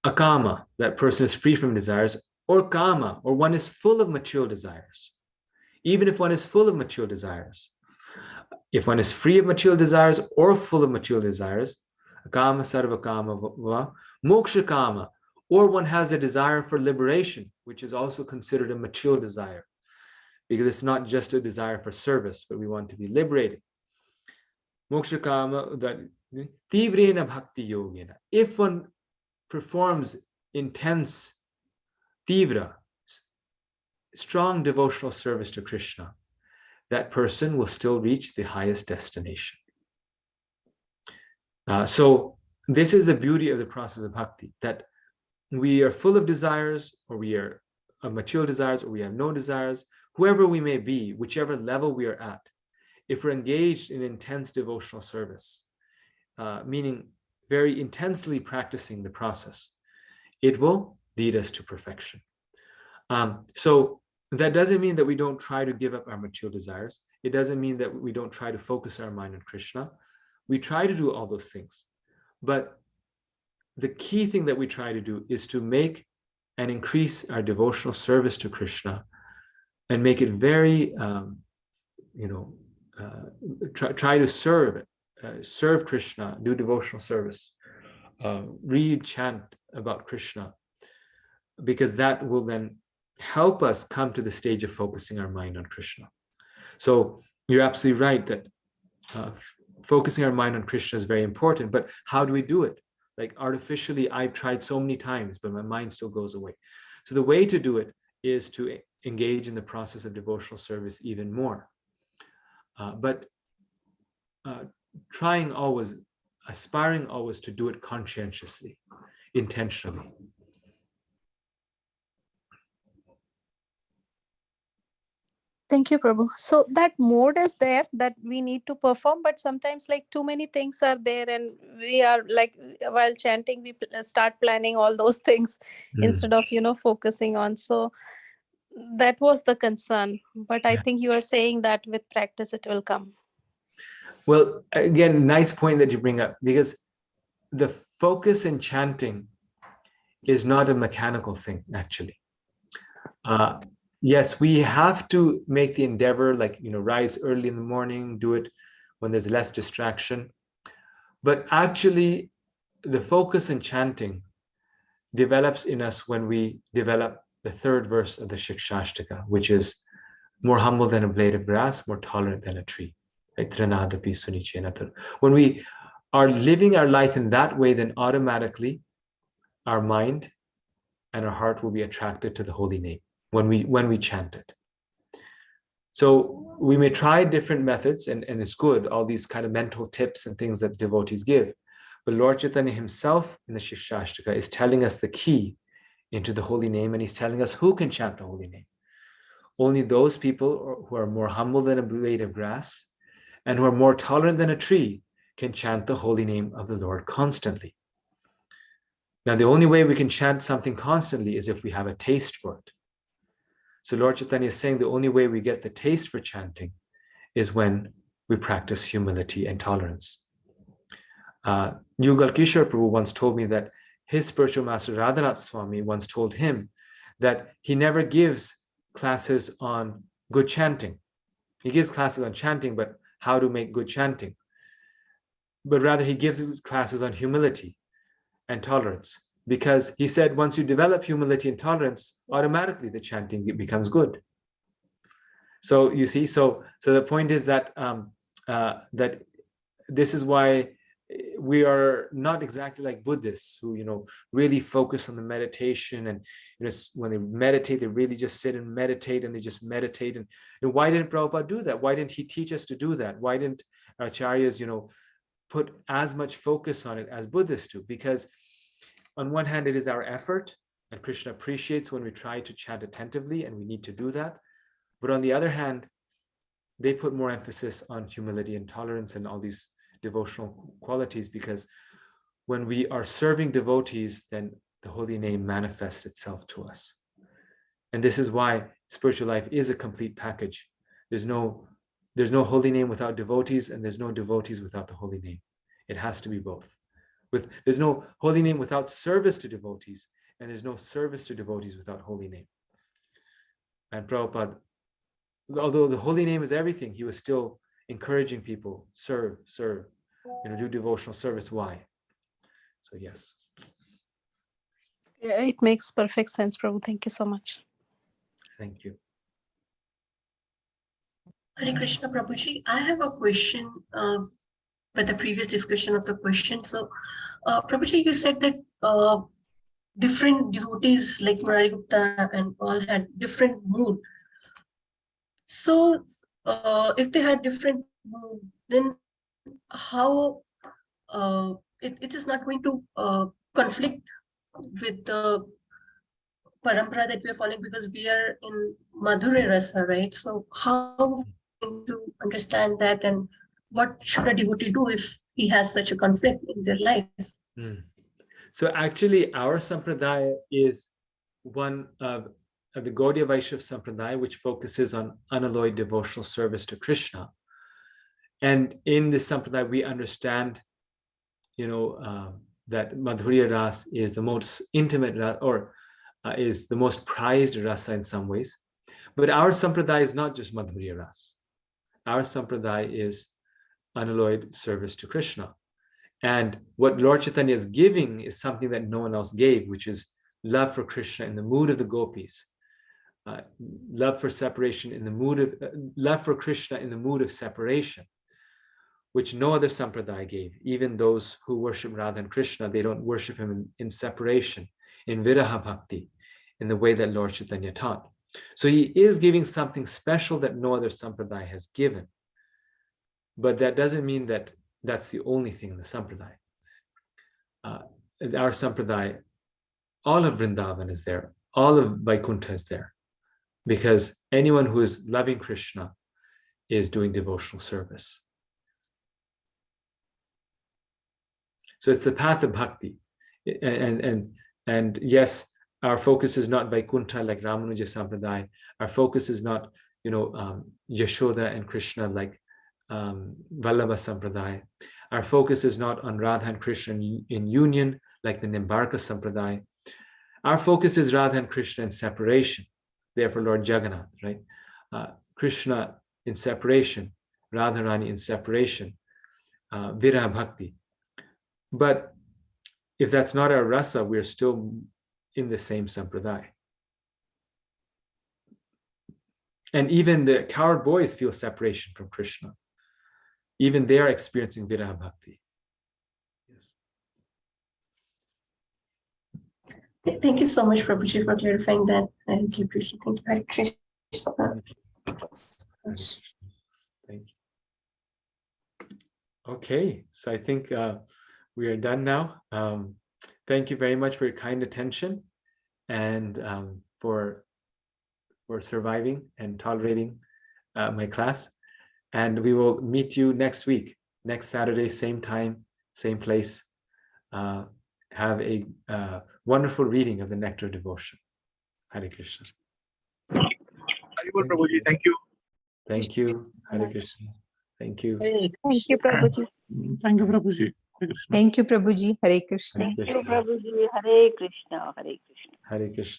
A: akama, that person is free from desires, or kama, or one is full of material desires. Even if one is full of material desires, if one is free of material desires or full of material desires, akama sarva kama va moksha kama, or one has a desire for liberation, which is also considered a material desire, because it's not just a desire for service, but we want to be liberated. Moksha kama, that tivrena bhakti yogena. If one performs intense, tivra, strong devotional service to Krishna, that person will still reach the highest destination. So this is the beauty of the process of bhakti, that we are full of desires, or we are of material desires, or we have no desires, whoever we may be, whichever level we are at, if we're engaged in intense devotional service, meaning very intensely practicing the process, it will lead us to perfection. So that doesn't mean that we don't try to give up our material desires. It doesn't mean that we don't try to focus our mind on Krishna. We try to do all those things. But the key thing that we try to do is to make and increase our devotional service to Krishna, and make it very, try to serve Krishna, do devotional service, read, chant about Krishna, because that will then help us come to the stage of focusing our mind on Krishna. So you're absolutely right that focusing our mind on Krishna is very important, but how do we do it? Like artificially, I've tried so many times, but my mind still goes away. So the way to do it is to engage in the process of devotional service even more. But trying always, aspiring always to do it conscientiously, intentionally.
D: Thank you, Prabhu. So that mode is there that we need to perform, but sometimes like too many things are there, and we are like, while chanting, we start planning all those things instead of, focusing on. So that was the concern. But I think you are saying that with practice, it will come.
A: Well, again, nice point that you bring up, because the focus in chanting is not a mechanical thing, actually. Yes, we have to make the endeavor, like, rise early in the morning, do it when there's less distraction. But actually, the focus in chanting develops in us when we develop the third verse of the Shikshashtaka, which is more humble than a blade of grass, more tolerant than a tree. When we are living our life in that way, then automatically our mind and our heart will be attracted to the holy name when we chant it. So we may try different methods, and it's good, all these kind of mental tips and things that devotees give. But Lord Chaitanya himself in the Shikshashtaka is telling us the key into the holy name, and he's telling us who can chant the holy name. Only those people who are more humble than a blade of grass and who are more tolerant than a tree can chant the holy name of the Lord constantly. Now, the only way we can chant something constantly is if we have a taste for it. So Lord Chaitanya is saying the only way we get the taste for chanting is when we practice humility and tolerance. Yugal Kishore Prabhu once told me that his spiritual master Radhanath Swami once told him that he never gives classes on good chanting. He gives classes on chanting, but how to make good chanting. But rather he gives his classes on humility and tolerance, because he said once you develop humility and tolerance, automatically the chanting becomes good. So you see, so the point is that that this is why we are not exactly like Buddhists who, really focus on the meditation, and when they meditate, they really just sit and meditate, and they just meditate. And why didn't Prabhupada do that? Why didn't he teach us to do that? Why didn't our acharyas, put as much focus on it as Buddhists do? Because on one hand, it is our effort, and Krishna appreciates when we try to chant attentively, and we need to do that. But on the other hand, they put more emphasis on humility and tolerance and all these devotional qualities, because when we are serving devotees, then the holy name manifests itself to us. And this is why spiritual life is a complete package. There's no holy name without devotees, and there's no devotees without the holy name. It has to be both. There's no holy name without service to devotees, and there's no service to devotees without holy name. And Prabhupada, although the holy name is everything, he was still encouraging people, serve, do devotional service. Why? So yes.
D: Yeah, it makes perfect sense, Prabhu. Thank you so much.
A: Thank you.
C: Hare Krishna, Prabhuji. I have a question with the previous discussion of the question. So, Prabhuji, you said that different devotees like Murari Gupta and all had different mood. So, if they had different mood, then how it is not going to conflict with the parampara that we are following, because we are in Madhurya Rasa, right? So how to understand that, and what should a devotee do if he has such a conflict in their life?
A: So actually, our sampradaya is one of the Gaudiya Vaishnava sampradaya, which focuses on unalloyed devotional service to Krishna. And in this sampradaya, we understand, that Madhurya Ras is the most intimate rasa, or is the most prized rasa in some ways. But our sampradaya is not just Madhurya Ras. Our sampradaya is unalloyed service to Krishna. And what Lord Chaitanya is giving is something that no one else gave, which is love for Krishna in the mood of the gopis, love for separation in the mood of love for Krishna in the mood of separation, which no other sampradaya gave. Even those who worship Radha and Krishna, they don't worship him in separation, in viraha bhakti, in the way that Lord Chaitanya taught. So he is giving something special that no other sampradaya has given. But that doesn't mean that that's the only thing in the sampradaya. Our sampradaya, all of Vrindavan is there, all of Vaikuntha is there, because anyone who is loving Krishna is doing devotional service. So it's the path of bhakti. And yes, our focus is not Vaikuntha like Ramanuja Sampradaya. Our focus is not, Yashoda and Krishna like Vallabha Sampradaya. Our focus is not on Radha and Krishna in union like the Nimbarka Sampradaya. Our focus is Radha and Krishna in separation. Therefore, Lord Jagannath, right? Krishna in separation, Radharani in separation, Viraha Bhakti. But if that's not our rasa, we're still in the same sampradaya. And even the coward boys feel separation from Krishna. Even they are experiencing Viraha Bhakti.
C: Yes. Thank you so much, Prabhuji, for clarifying that. I really appreciate it. Thank you.
A: Thank you. Okay, so I think we are done now. Thank you very much for your kind attention, and for surviving and tolerating my class. And we will meet you next week, next Saturday, same time, same place. Have a wonderful reading of the Nectar devotion. Hare Krishna.
G: Haribol Prabhuji, thank you.
A: Thank you. Hare Krishna. Thank you.
D: Thank you, Prabhuji.
N: Thank you, Prabhuji. Hare Krishna.
I: Thank you, Prabhuji. Hare Krishna.
A: Hare
E: Thank you,
A: Krishna.
E: Prabhuji. Hare Krishna. Hare Krishna.
A: Hare Krishna.